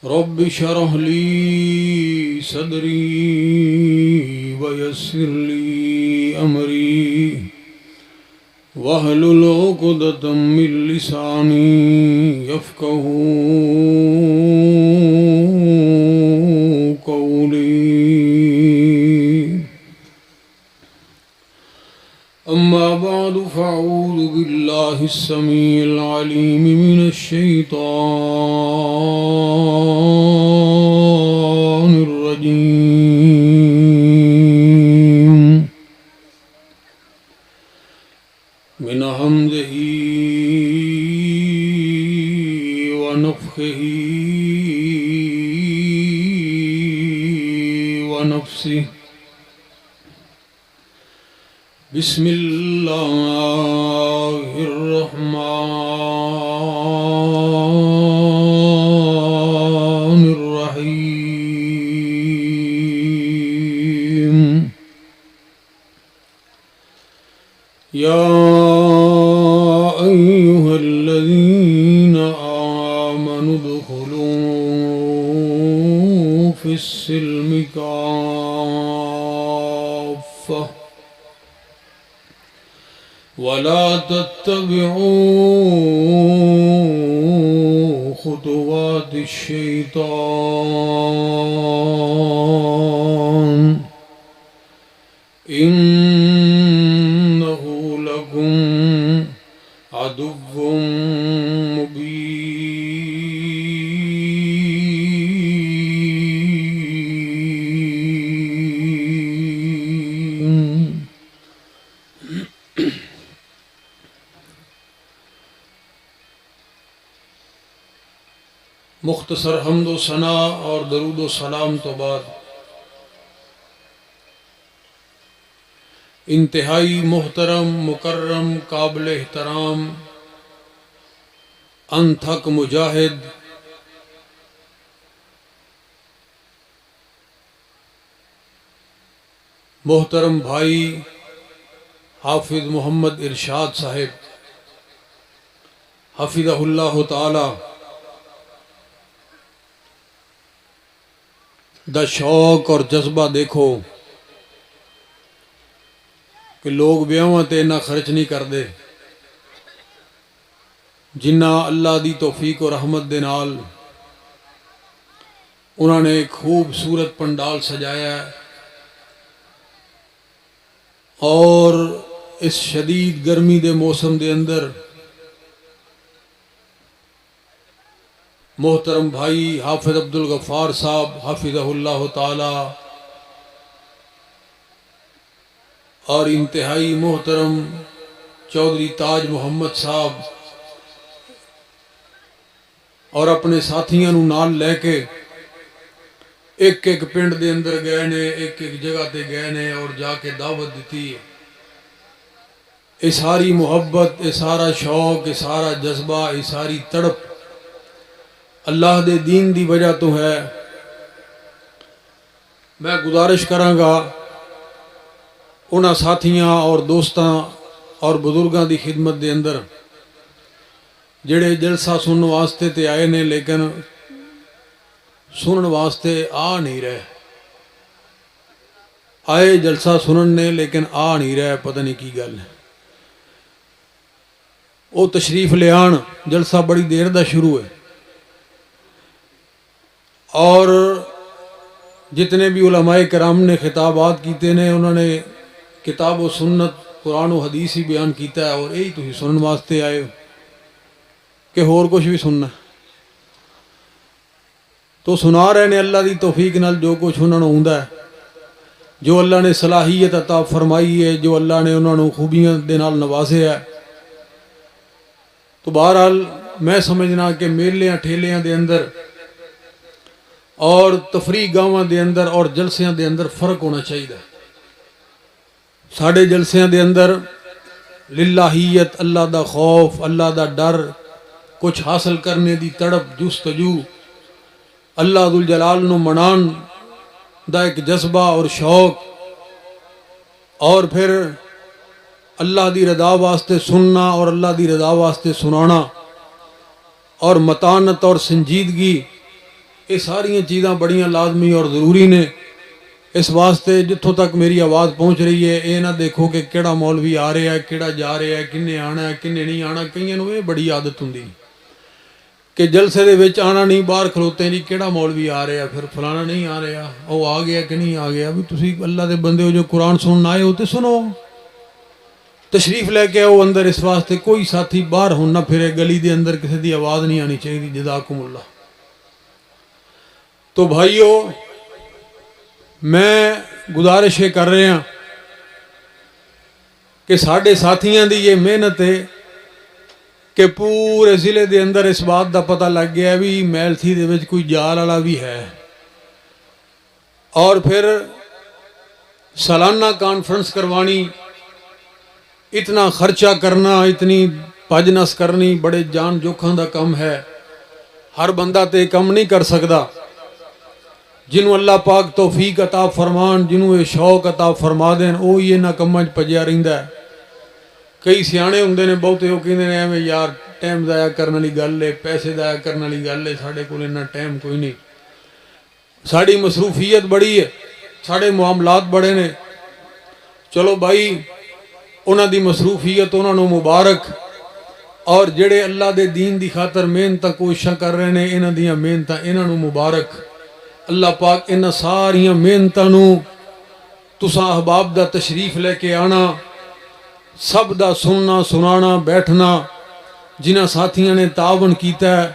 رب اشرح لي صدري ويسر لي أمري واحلل عقدة من لساني يفقهوا قولي. أما بعد فأعوذ بالله السميع العليم من الشيطان الرجيم من همزه ونفخه ونفسه. بسم الله الرحمن الرحيم. يا أيها الذين آمنوا ادخلوا في السلم كافة ولا تتبعوا خطوات الشيطان إنه لكم عدو مبين. مختصر حمد و ثنا اور درود و سلام تو بعد انتہائی محترم مکرم قابل احترام انتھک مجاہد محترم بھائی حافظ محمد ارشاد صاحب حفظہ اللہ تعالی دا شوق اور جذبہ دیکھو کہ لوگ بیاواں تے نہ خرچ نہیں کردے جنہ اللہ دی توفیق و رحمت دے نال انہوں نے ایک خوبصورت پنڈال سجایا ہے اور اس شدید گرمی دے موسم دے اندر محترم بھائی حافظ عبدالغفار صاحب حافظہ اللہ تعالی اور انتہائی محترم چودھری تاج محمد صاحب اور اپنے ساتھیاں نو نال لے کے ایک ایک پنڈ دے اندر گئے نے ایک ایک جگہ تے گئے نے اور جا کے دعوت دیتی ہے. یہ ساری محبت یہ سارا شوق یہ سارا جذبہ یہ ساری تڑپ اللہ دے دین دی وجہ تو ہے. میں گزارش کراں گا انہاں ساتھیاں اور دوستاں اور بزرگاں دی خدمت دے اندر جڑے جلسہ سنن واسطے تے آئے نے لیکن سنن واسطے آ نہیں رہے آئے جلسہ سنن نے لیکن آ نہیں رہے پتہ نہیں کی گل ہے. وہ تشریف لے آن جلسہ بڑی دیر دا شروع ہے اور جتنے بھی علماء کرام نے خطابات کیتے نے انہوں نے کتاب و سنت قرآن و حدیث ہی بیان کیتا ہے اور یہی تھی سنن واسطے آئے ہو کہ ہور کچھ بھی سننا تو سنا رہے نے اللہ دی توفیق نال جو کچھ انہوں نے ہوندا ہے جو اللہ نے صلاحیت عطا فرمائی ہے جو اللہ نے انہوں نے خوبیاں دے نال نوازے ہے. تو بہرحال میں سمجھنا کہ میلیاں ٹھیلیاں دے اندر اور تفریح گاواں دے اندر اور جلسیاں دے اندر فرق ہونا چاہیے. ساڑھے جلسیاں دے اندر للہیت اللہ دا خوف اللہ دا ڈر کچھ حاصل کرنے دی تڑپ جستجو اللہ ذوالجلال نو منان دا ایک جذبہ اور شوق اور پھر اللہ دی رضا واسطے سننا اور اللہ دی رضا واسطے سنانا اور متانت اور سنجیدگی یہ ساری چیزاں بڑیاں لازمی اور ضروری نے. اس واسطے جتوں تک میری آواز پہنچ رہی ہے یہ نہ دیکھو کہ کہڑا مولوی آ رہا ہے کہڑا جا رہا ہے کنے آنا ہے کنے نہیں آنا. کئیاں نوں یہ بڑی عادت ہوندی کہ جلسے دے وچ آنا نہیں باہر کھلوتے جی کہڑا مولوی آ رہا پھر فلانا نہیں آ رہا وہ آ گیا کہ نہیں آ گیا. بھی تسی اللہ دے بندے ہو جو قرآن سنن آئے ہو تے سنو تشریف لے کے آؤ اندر. اس واسطے کوئی ساتھی باہر ہون نہ پھرے گلی دے اندر کسی دی آواز نہیں آنی چاہیے. جزاکم اللہ. تو بھائیو میں گزارش یہ کر رہے ہیں کہ ساڈے ساتھیاں دی یہ محنت ہے کہ پورے ضلع دے اندر اس بات دا پتہ لگ گیا بھی میلتھی دے وچ کوئی جال والا بھی ہے. اور پھر سالانہ کانفرنس کروانی اتنا خرچہ کرنا اتنی بھج نس کرنی بڑے جان جوکھاں دا کم ہے. ہر بندہ تے کم نہیں کر سکدا. جنہوں اللہ پاک توفیق عطا فرمان جنہوں یہ شوق عطا فرما دین وہی انہاں کماں وچ پجیا رہندا ہے. کئی سیانے ہوندے نے بہتے وہ کہندے نے ایویں یار ٹائم ضائع کرنے والی گل ہے پیسے ضائع کرنے والی گل ہے. ساڈے کول اتنا ٹائم کوئی نہیں. ساڈی مصروفیت بڑی ہے ساڈے معاملات بڑے نے. چلو بھائی انہاں دی مصروفیت انہاں نوں مبارک. اور جڑے اللہ دے دین دی خاطر محنت کوششاں کر رہے ہیں انہاں دیاں محنتاں انہاں نوں مبارک. اللہ پاک انہاں ساریاں محنتاں نوں تساں احباب دا تشریف لے کے آنا سب دا سننا سنانا بیٹھنا جنہاں ساتھیاں نے تعاون کیتا ہے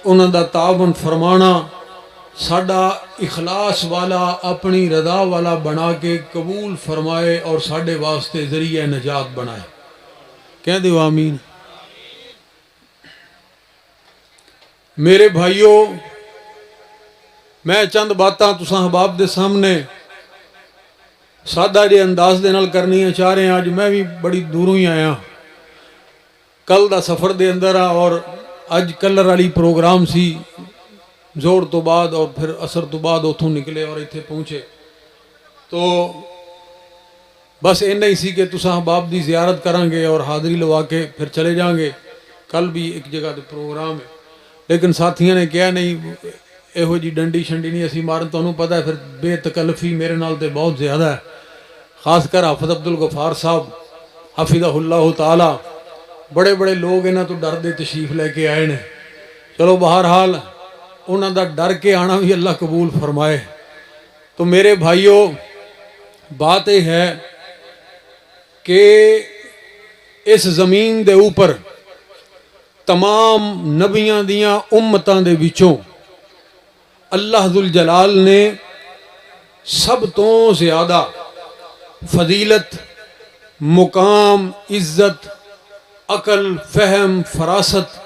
انہاں دا تعاون فرمانا ساڈا اخلاص والا اپنی رضا والا بنا کے قبول فرمائے اور ساڈے واسطے ذریعہ نجات بنائے. کہہ دیو آمین. میرے بھائیو میں چند باتاں تساں احباب دے سامنے سادہ جے انداز دے نال کرنی چاہ رہے ہیں. اج میں بھی بڑی دوروں ہی آیا کل دا سفر دے اندر اور اج کلر والی پروگرام سی زور تو بعد اور پھر اثر تو بعد اتھوں نکلے اور ایتھے پہنچے. تو بس اینا ہی سی کہ تساں احباب دی زیارت کریں گے اور حاضری لوا کے پھر چلے جائیں گے. کل بھی ایک جگہ دے پروگرام ہے لیکن ساتھیاں نے کہا نہیں یہو جی ڈنڈی شنڈی نہیں اسی مارن. تمہیں پتہ ہے پھر بے تکلفی میرے نال تے بہت زیادہ ہے. خاص کر حافظ عبدالغفار صاحب حفظہ اللہ تعالی بڑے بڑے لوگ انہاں تو ڈر دے تشریف لے کے آئے نے. چلو بہرحال انہاں دا ڈر کے آنا بھی اللہ قبول فرمائے. تو میرے بھائیو بات یہ ہے کہ اس زمین دے اوپر تمام نبیاں دیاں امتاں دے وچوں اللہ ذوالجلال نے سب تو زیادہ فضیلت مقام عزت عقل فہم فراست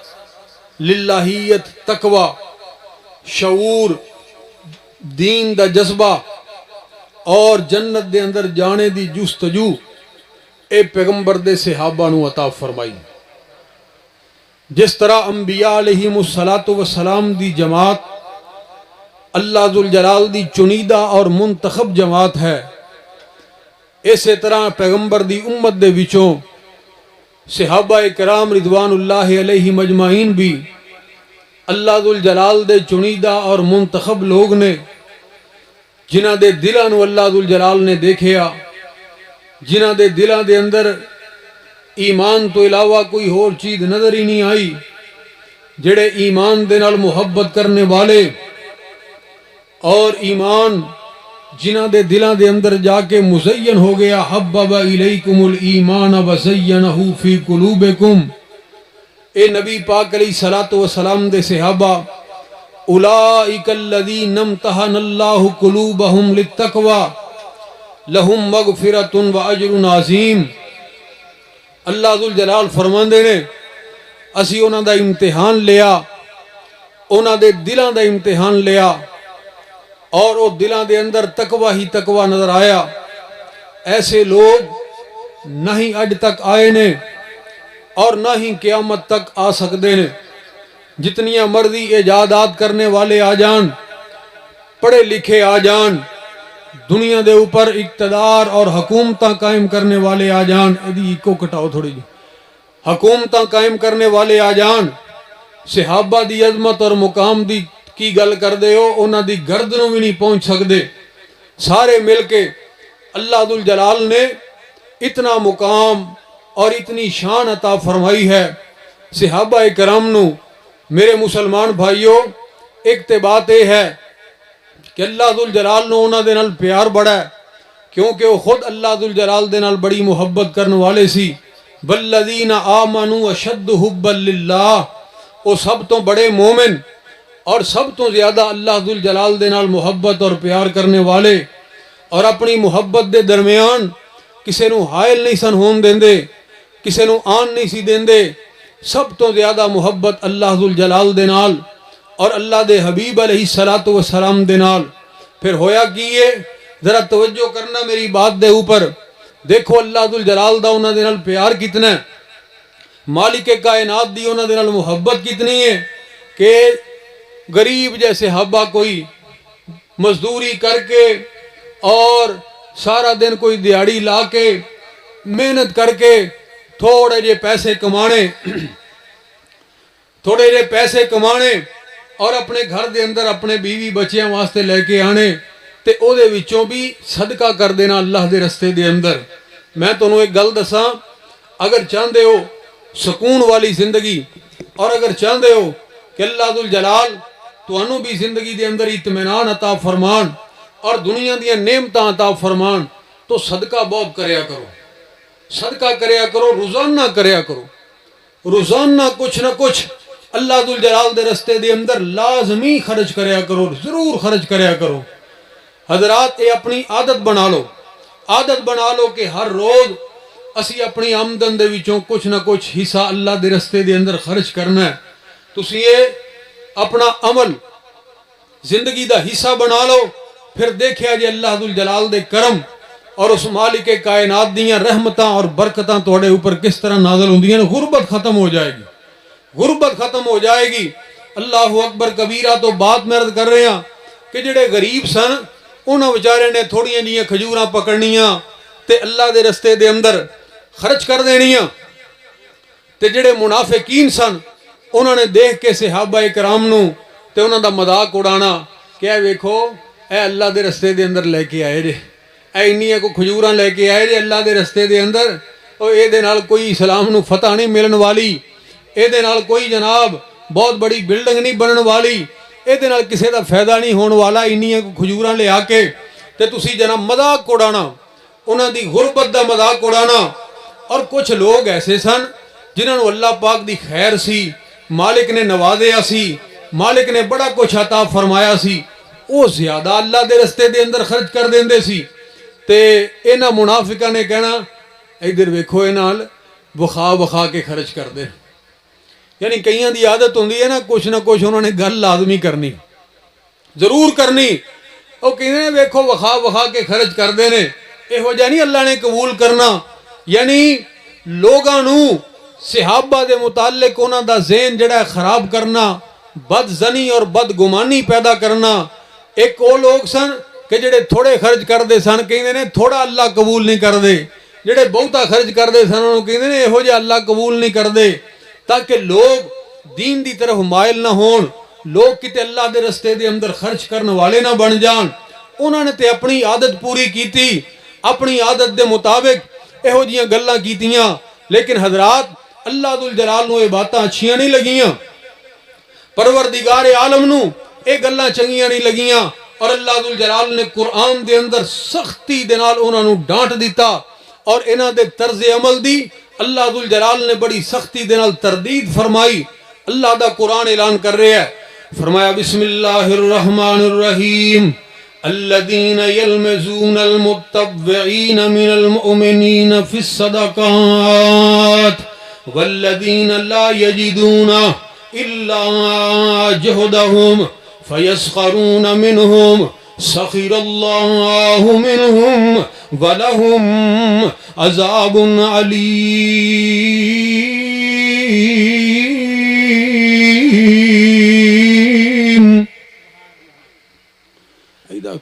للہیت تقوی شعور دین دا جذبہ اور جنت دے اندر جانے دی جستجو اے پیغمبر دے صحابہ نو عطا فرمائی. جس طرح انبیاء علیہم السلام دی جماعت اللہ ذوالجلال دی چنیدہ اور منتخب جماعت ہے اسی طرح پیغمبر دی امت دے وچوں صحابہ کرام رضوان اللہ علیہ مجمعین بھی اللہ ذوالجلال دے چنیدہ اور منتخب لوگ نے جنہ دے دلاں نو اللہ ذوالجلال نے دیکھیا جنہ دے دلاں دے اندر ایمان تو علاوہ کوئی اور چیز نظر ہی نہیں آئی جڑے ایمان دے نال محبت کرنے والے اور ایمان جنہ دے دلاں دے اندر جا کے مزین ہو گیا حبب الیکم الایمان وزینہ فی قلوبکم. اے نبی پاک علیہ الصلوۃ والسلام دے صحابہ اولئک الذین امتحن اللہ قلوبہم للتقوی لہم مغفرۃ واجر عظیم. اللہ ذوالجلال فرماندے نے اسی انہاں دا امتحان لیا انہاں دے دلاں دا امتحان لیا اور وہ دلاں دے اندر تقوی ہی تقوی نظر آیا. ایسے لوگ نہ ہی اج تک آئے نے اور نہ ہی قیامت تک آ سکتے نے. جتنیاں مرضی ایجادات کرنے والے آ جان پڑھے لکھے آ جان دنیا دے اوپر اقتدار اور حکومتاں قائم کرنے والے آ جان ایدی کو کٹاؤ تھوڑی جی حکومتاں قائم کرنے والے آ جان صحابہ دی عظمت اور مقام دی کی گل کردے ہو انہاں دی گردنوں بھی نہیں پہنچ سکدے. سارے مل کے اللہ ذو الجلال نے اتنا مقام اور اتنی شان عطا فرمائی ہے صحابہ کرام نو. میرے مسلمان بھائیوں، ایک تے بات یہ ہے کہ اللہ ذو الجلال نو انہاں دے نال پیار بڑا ہے، کیونکہ وہ خود اللہ ذو الجلال دے نال بڑی محبت کرنے والے سی. والذین آمنوا اشد حبا للہ، وہ سب تو بڑے مومن اور سب تو زیادہ اللہ ذو الجلال دے نال محبت اور پیار کرنے والے، اور اپنی محبت دے درمیان کسے نو حائل نہیں سن ہون دیندے، کسے نو آن نہیں سی دیندے. سب تو زیادہ محبت اللہ ذو الجلال دے نال اور اللہ دے حبیب علیہ الصلوۃ والسلام دے نال. پھر ہویا کیے، ذرا توجہ کرنا میری بات دے اوپر. دیکھو اللہ ذو الجلال دا انہاں دے نال پیار کتنا ہے، مالک کائنات دی انہاں دے نال محبت کتنی ہے کہ غریب جیسے صحابہ کوئی مزدوری کر کے اور سارا دن کوئی دیہڑی لا کے محنت کر کے تھوڑے جے پیسے کمانے اور اپنے گھر دے اندر اپنے بیوی بچیاں واسطے لے کے آنے تے او دے وچوں بھی صدقہ کر دینا اللہ دے رستے دے اندر. میں تانوں ایک گل دساں، اگر چاہندے ہو سکون والی زندگی اور اگر چاہندے ہو کہ اللہ ذو الجلال تانوں بھی زندگی دے اندر اطمینان عطا فرمان اور دنیا دیاں نعمتاں عطا فرمان، تو صدقہ بہت کریا کرو. صدقہ کریا کرو، روزانہ کریا کرو. روزانہ کچھ نہ کچھ اللہ ذو الجلال دے رستے دے اندر لازمی خرچ کریا کرو، ضرور خرچ کریا کرو. حضرات یہ اپنی عادت بنا لو کہ ہر روز اسی اپنی آمدن دے وچوں کچھ نہ کچھ حصہ اللہ دے رستے دے اندر خرچ کرنا ہے. تسی یہ اپنا عمل زندگی دا حصہ بنا لو، پھر دیکھیا جی اللہ ذو الجلال دے کرم اور اس مالک کائنات دیاں رحمتاں اور برکتاں تواڈے اوپر کس طرح نازل ہوندیاں. غربت ختم ہو جائے گی. اللہ اکبر کبیرہ. تو بات میں عرض کر رہے ہیں کہ جڑے غریب سن انہاں بیچارے نے تھوڑیاں جیاں کھجوراں پکڑنیاں تے اللہ دے رستے دے اندر خرچ کر دینیاں، تے جڑے منافقین سن انہوں نے دیکھ کے صحابہ کرام نو تے انہوں دا مذاق اڑانا کہ اے ویکھو اے اللہ دے رستے دے اندر لے کے آئے جے، اے انیاں کو کھجوراں لے کے آئے جے اللہ دے رستے دے اندر، او اے دے نال کوئی اسلام نو فتح نہیں ملن والی، اے دے نال کوئی جناب بہت بڑی بلڈنگ نہیں بنن والی، اے دے نال کسے دا فائدہ نہیں ہون والا. انیاں کو کھجوراں لے آ کے تے تسی جناب مذاق اڑانا، انہاں دی غربت دا مذاق اڑانا. اور کچھ لوگ ایسے سن جنہاں نو اللہ پاک دی خیر سی، مالک نے نوازیا سی، مالک نے بڑا کچھ عطا فرمایا سی، وہ زیادہ اللہ دے رستے دے اندر خرچ کر دیندے سی. تے انہاں منافقاں نے کہنا ادھر ویکھو اے نال وخا کے خرچ کر دے. یعنی کئیاں دی عادت ہوندی ہے نا کچھ نہ کچھ انہوں نے گل لازمی کرنی، ضرور کرنی. وہ کہندے نے ویکھو وخا کے خرچ کر دے نے، یہو جہا نہیں اللہ نے قبول کرنا. یعنی لوگاں نو صحابہ دے متعلق انہاں دا ذہن جڑا ہے خراب کرنا، بد زنی اور بد گمانی پیدا کرنا. ایک وہ لوگ سن کہ جڑے تھوڑے خرچ کر دے سن کہندے نے تھوڑا اللہ قبول نہیں کر دے، جڑے بہتا خرچ کر دے سن انہوں کہندے نے یہو جہا اللہ قبول نہیں کر دے، تاکہ لوگ دین دی طرف مائل نہ ہون، لوگ کتے اللہ دے رستے دے اندر خرچ کرنے والے نہ بن جان. انہوں نے تے اپنی عادت پوری کیتی، اپنی عادت دے مطابق یہو جیاں گلاں کیتیاں. لیکن حضرات اللہ ذو الجلال نو یہ باتاں اچھیاں نہیں لگیاں، پروردگار عالم نو یہ گلاں چنگیاں نہیں لگیاں، اور اللہ ذو الجلال نے قرآن دے اندر سختی دے نال انہاں نو ڈانٹ دیتا، اور انہاں دے طرز عمل دی اللہ ذو الجلال نے بڑی سختی دے نال تردید فرمائی. اللہ دا قرآن اعلان کر رہے ہیں، فرمایا بسم اللہ الرحمن الرحیم الذین یلمزون المتطوعین من المؤمنین فی الصدقات والذین لا یجدون الا جہدہم فیسخرون منہم سخر اللہ منہم ولہم عذاب علیم.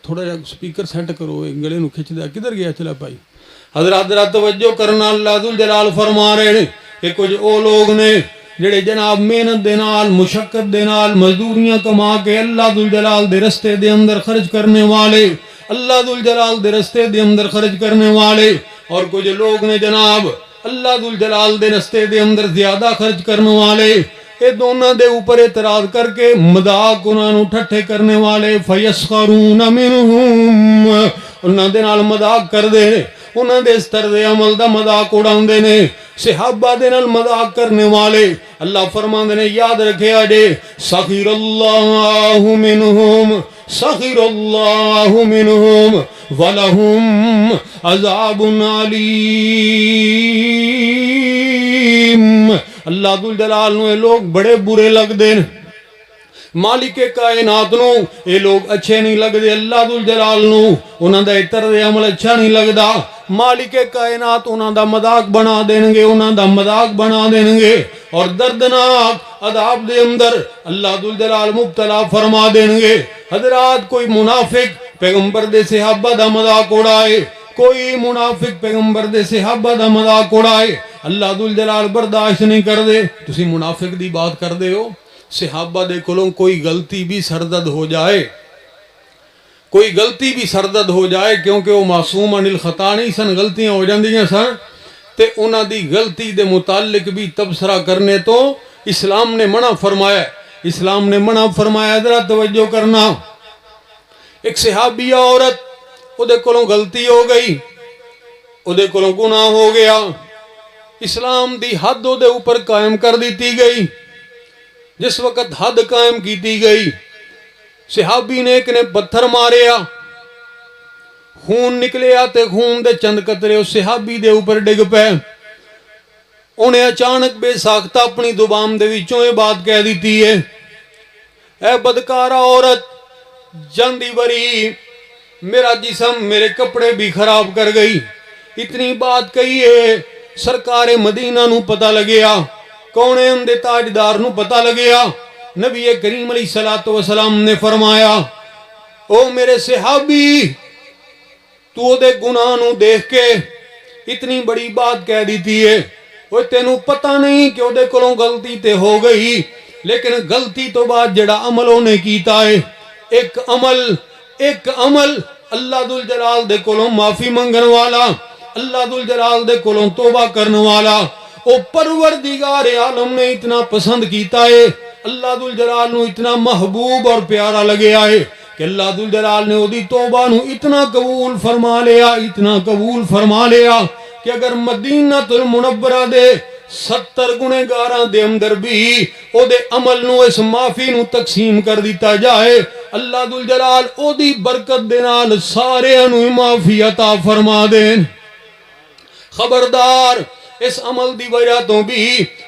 تھوڑا جا سپیکر سیٹ کرو، گلے نو کھچ دیا، کدھر گیا چلا پائی. حضرات ذرا توجہ کرنا، اللہ ذو الجلال فرما رہے ہیں کہ کچھ او لوگ نے جڑے جناب محنت دے نال مشقت دے نال مزدوریاں کما کے اللہ ذوالجلال دے رستے دے اندر خرچ کرنے والے، اللہ ذوالجلال دے رستے دے اندر خرچ کرنے والے، اور کچھ لوگ نے جناب اللہ ذوالجلال دے رستے دے اندر زیادہ خرچ کرنے والے، یہ دونوں دے اوپر اعتراض کر کے مذاق انہاں نوں ٹھٹھے کرنے والے، فیسخرون منہم، انہاں دے نال مذاق کر دے، انہاں دے اس طرز عمل دا مذاق اڑاندے نے، صحابہ دے نال مذاق کرنے والے۔ اللہ فرماندے نے یاد رکھیا جے، سخر اللہ منہم، سخر اللہ منہم ولہم عذاب علیم۔ اللہ ذوالجلال نو یہ لوگ بڑے برے لگ دے، مالک کائنات نو یہ لوگ اچھے نہیں لگدے، اللہ ذوالجلال نو انہاں دا طرز عمل اچھا نہیں لگدا، مالک کائنات انہاں دا مذاق بنا دین گے، انہاں دا مذاق بنا دین گے، اور دردناک عذاب دے اندر اللہ ذوالجلال مبتلا فرما دین گے۔ حضرات، کوئی منافق پیغمبر دے صحابہ دا مذاق اڑائے، کوئی منافق پیغمبر دے صحابہ دا مذاق اڑائے، اللہ ذوالجلال برداشت نہیں کر دے۔ تسی منافق دی بات کر دے ہو، صحابہ دے کولوں کوئی غلطی بھی سرزد ہو جائے، کوئی غلطی بھی سرزد ہو جائے، کیونکہ وہ معصوم عن الخطا نہیں سن، غلطیاں ہو جاندیاں سن، تے انہاں دی غلطی دے متعلق بھی تبصرہ کرنے تو اسلام نے منع فرمایا، اسلام نے منع فرمایا۔ ذرا توجہ کرنا، ایک صحابیہ عورت، او دے کولوں غلطی ہو گئی، او دے کولوں گناہ ہو گیا، اسلام دی حد او دے اوپر قائم کر دیتی گئی۔ جس وقت حد قائم کیتی گئی، صحابی نے ایک نے پتھر ماریا، خون نکلیا تے خون دے چند قطرے اس صحابی دے اوپر ڈگ پے، انہیں اچانک بے ساختہ اپنی زبان دے وچوں یہ بات کہہ دیتی ہے، اے بدکارہ عورت، جاندی بری میرا جسم میرے کپڑے بھی خراب کر گئی۔ اتنی بات کہی ہے، سرکار مدینہ نو پتہ لگیا، کونے اندے تاجدار نو پتہ لگیا، نبی کریم علیہ السلام نے فرمایا، او میرے صحابی، تو دے گناہ نو دیکھ کے اتنی بڑی بات کہہ دیتی ہے، وہ تینوں پتہ نہیں کہ وہ دے کولوں غلطی تے ہو گئی، لیکن غلطی تو بعد جڑا عمل ہونے کیتا ہے، ایک عمل اللہ ذوالجلال دے کولوں معافی منگن والا، اللہ ذوالجلال دے کولوں توبہ کرنے والا، او پروردگار عالم نے اتنا پسند کیتا ہے، اللہ ذوالجلال نو اتنا محبوب اور پیارا لگیا ہے کہ اللہ ذوالجلال نے او دی توبہ نو اتنا قبول فرما لیا، اتنا قبول فرما لیا کہ اگر مدینہ المنورہ دے 70 گنہگاراں دے اندر بھی او دے عمل نو اس معافی نو تقسیم کر دیتا جائے، اللہ ذوالجلال او دی برکت دے نال سارے نو معافی عطا فرما دین۔ خبردار، اس عمل دی وجہ تو بھی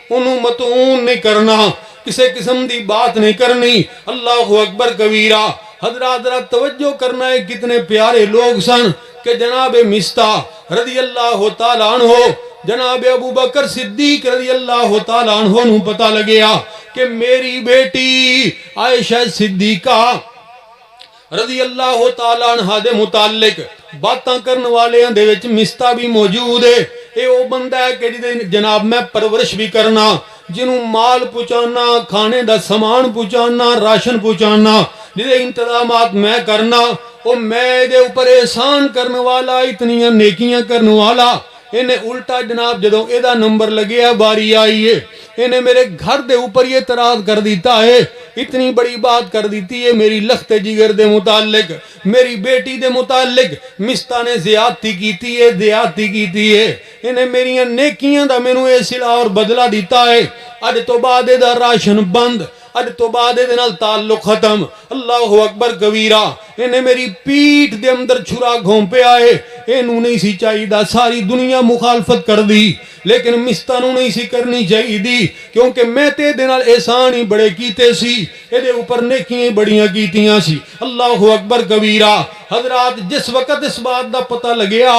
انہوں متعون نہیں کرنا، کسے قسم دی بات نہیں کرنی۔ اللہ اکبر کبیرہ۔ حضرات ذرا توجہ کرنا ہے، کتنے پیارے لوگ سن کہ جناب مصطح رضی اللہ تعالیٰ عنہ، جناب ابو بکر صدیق رضی اللہ تعالیٰ عنہ نو پتہ لگیا کہ میری بیٹی عائشہ صدیقہ رضی اللہ تعالیٰ عنہ دے متعلق باتاں کرنے والے دے وچ مصطح بھی موجود ہے۔ اے او بندہ ہے کہ جناب میں پرورش بھی کرنا، جنہوں مال پہنچانا، کھانے دا سامان پہنچانا، راشن پہنچانا، جدے انتظامات میں کرنا، او میں دے اوپر احسان کرنے والا، اتنی نیکیاں کرنے والا۔ انہیں الٹا جناب جدوں ایدہ نمبر لگیا باری آئی ہے، انہیں میرے گھر دے اوپر یہ اعتراض کر دیتا ہے، اتنی بڑی بات کر دیتی ہے میری لخت جگر دے متعلق، میری بیٹی دے متعلق مصطح نے زیادتی کیتی ہے، زیادتی کیتی ہے، انہیں میری نیکیاں دا میں نے صلہ اور بدلہ دیتا ہے، اج تو بعد دا راشن بند، اج تو بعد دے نال تعلق ختم۔ اللہ اکبر کبیرہ۔ انہیں میری پیٹھ دے اندر چھرا گھونپے آئے، انہوں نہیں سی چاہی دا، ساری دنیا مخالفت کر دی، لیکن مصطح نو نہیں سی کرنی چاہی دی، کیونکہ میں تے دے نال احسان ہی بڑے کیتے سی، اے دے اوپر نیکیاں بڑیاں کیتیاں سی۔ اللہ اکبر کبیرہ۔ حضرات جس وقت اس بات دا پتہ لگیا،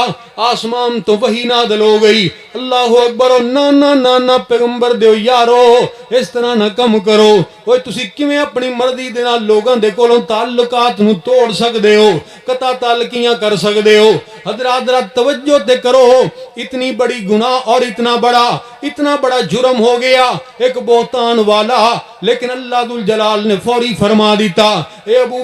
آسمان تو وحی نازل ہو گئی۔ اللہ اکبر۔ نا پیغمبر دیو یارو، اس طرح نہ کم کرو، اوہ تسی کیویں اپنی مرضی دے نال لوگاں دے کولوں تعلقات نو توڑ سکدے ہو، قطع تعلقیاں کر سکدے ہو۔ حضرات توجہ تے کرو، اتنی بڑی گناہ اور اتنا بڑا جرم ہو گیا ایک بہتان والا، لیکن اللہ ذوالجلال نے فوری فرما دیتا، اے ابو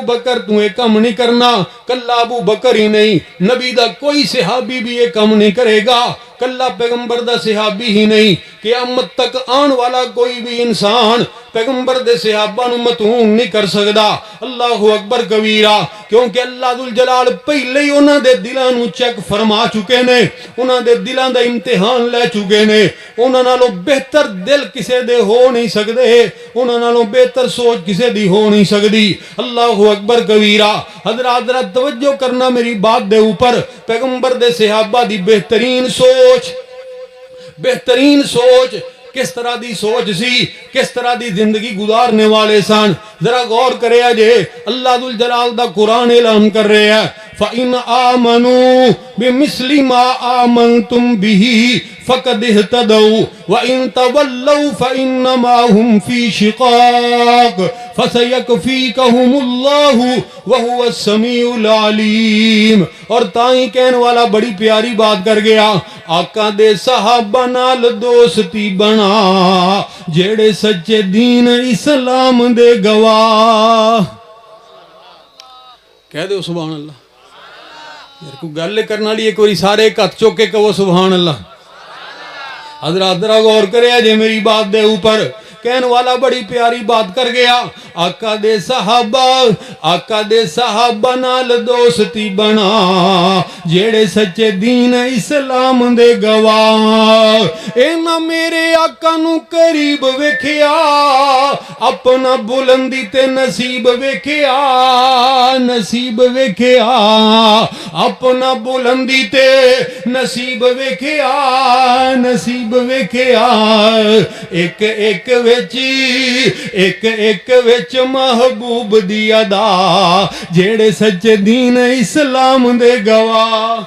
بکر تو یہ کم نہیں کرنا۔ کلا ابو بکر ہی نہیں، نبی دا کوئی صحابی بھی یہ کم نہیں کرے گا، کلا پیغمبر دا صحابی ہی نہیں، قیامت تک آن والا کوئی بھی انسان پیغمبر دے صحابہ نو متعون نہیں کر سکدا۔ اللہ اکبر کبیرہ، کیونکہ اللہ ذوالجلال پہلے ہی انہاں دے دلاں نو چیک فرما چکے نے، انہاں دے دلاں دا امتحان لے چکے نے۔ انہاں نالوں بہتر دل کسے دے ہو نہیں سکدے، انہاں نالوں بہتر سوچ کسے دی ہو نہیں سکدی۔ اللہ اکبر کبیرہ۔ حضرات توجہ کرنا میری بات دے اوپر، پیغمبر دے صحابہ دی بہترین سوچ کس طرح دی سوچ سی، کس طرح دی زندگی گزارنے والے سن، ذرا غور کرے جے۔ اللہ ذوالجلال دا قرآن اعلان کر رہے ہیں، فَإِنْ آمَنُوا بِمِثْلِ مَا آمَنْتُمْ بِهِ فَقَدِ اهْتَدَوْا وَإِنْ تَوَلَّوْا فَإِنَّمَا هُمْ فِي شِقَاقٍ فَسَيَكْفِيكَهُمُ اللَّهُ وَهُوَ السَّمِيعُ الْعَلِيمُ۔ اور تائیں کہنے والا بڑی پیاری بات کر گیا، آقا دے صحابہ نال دوستی بنا جیڑے سچے دین اسلام دے گواہ۔ کہہ دے سبحان اللہ۔ میرے کو گل کرنا لی ایک واری سارے ایک ہاتھ چوکے کہو سبحان اللہ۔ حضرات ذرا غور کرے جے میری بات دے اوپر، کہنے والا بڑی پیاری بات کر گیا، آقا دے صحابہ نال دوستی بنا جیڑے سچے دین اسلام دے گواہ۔ اینا میرے آقا نو قریب ویکھیا، اپنا بلندی تے نصیب ویکھیا، اپنا بلندی تے نصیب ویکھیا، ایک وچ محبوب دی ادا جیڑے سچے دین اسلام دے گواہ۔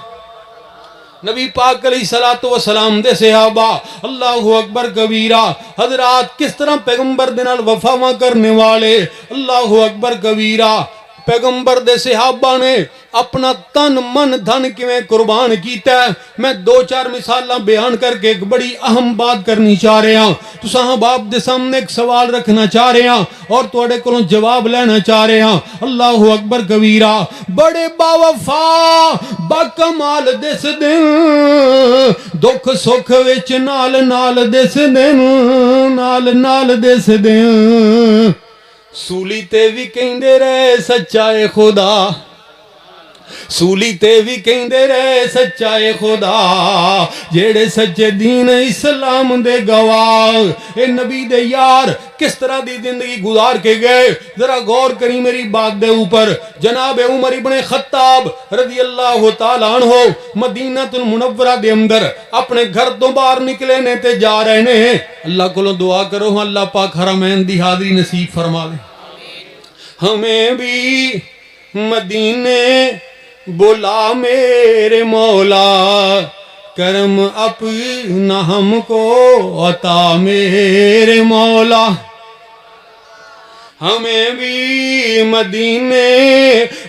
نبی پاک علیہ السلام دے صحابہ، اللہ اکبر کبیرہ۔ حضرات کس طرح پیغمبر دے نال وفاواں کرنے والے، اللہ اکبر کبیرہ۔ پیغمبر دے صحابہ نے اپنا تن من دھن کیویں قربان کیتا ہے، میں دو چار مثالاں بیان کر کے ایک بڑی اہم بات کرنی چاہ رہے ہیں۔ تو صاحب آپ دے سامنے ایک سوال رکھنا چاہ رہے ہیں اور توڑے کولوں جواب لینا چاہ رہے ہیں۔ اللہ اکبر کبیرہ۔ بڑے باوفا باکمال دس دن، دکھ سکھ وچ نال دس دن، سولی تے بھی کہندے رہے سچائے خدا، سولی تے بھی کہندے رہے سچائے خدا جیڑے سچے دین اسلام دے گواہ۔ اے نبی دے یار کس طرح دی زندگی گزار کے گئے، ذرا غور کری میری بات دے اوپر۔ جناب عمر ابن خطاب رضی اللہ تعالیٰ عنہ مدینہ المنورہ دے اندر اپنے گھر تو باہر نکلے نے تے جا رہے نے۔ اللہ کو دعا کرو اللہ پاک حرمین دی حاضری نصیب فرما دے۔ ہمیں بھی مدینے بلا میرے مولا، کرم اپنا ہم کو عطا میرے مولا۔ ہمیں بھی مدینے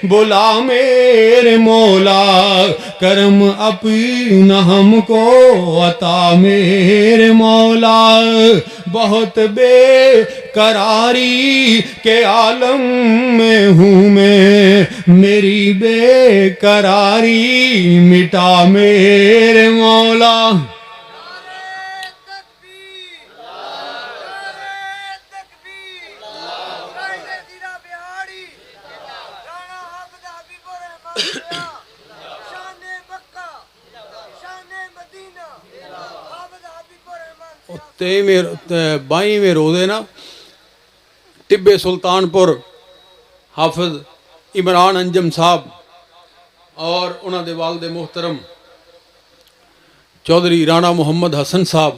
بلا میرے مولا، کرم اپنا ہم کو عطا میرے مولا۔ بہت بے قراری کے عالم میں ہوں میں، میری بے قراری مٹا میرے مولا۔ بائیں میں روزے نا ٹبے سلطان پور حافظ عمران انجم صاحب اور انہوں دے والد محترم چودھری رانا محمد حسن صاحب،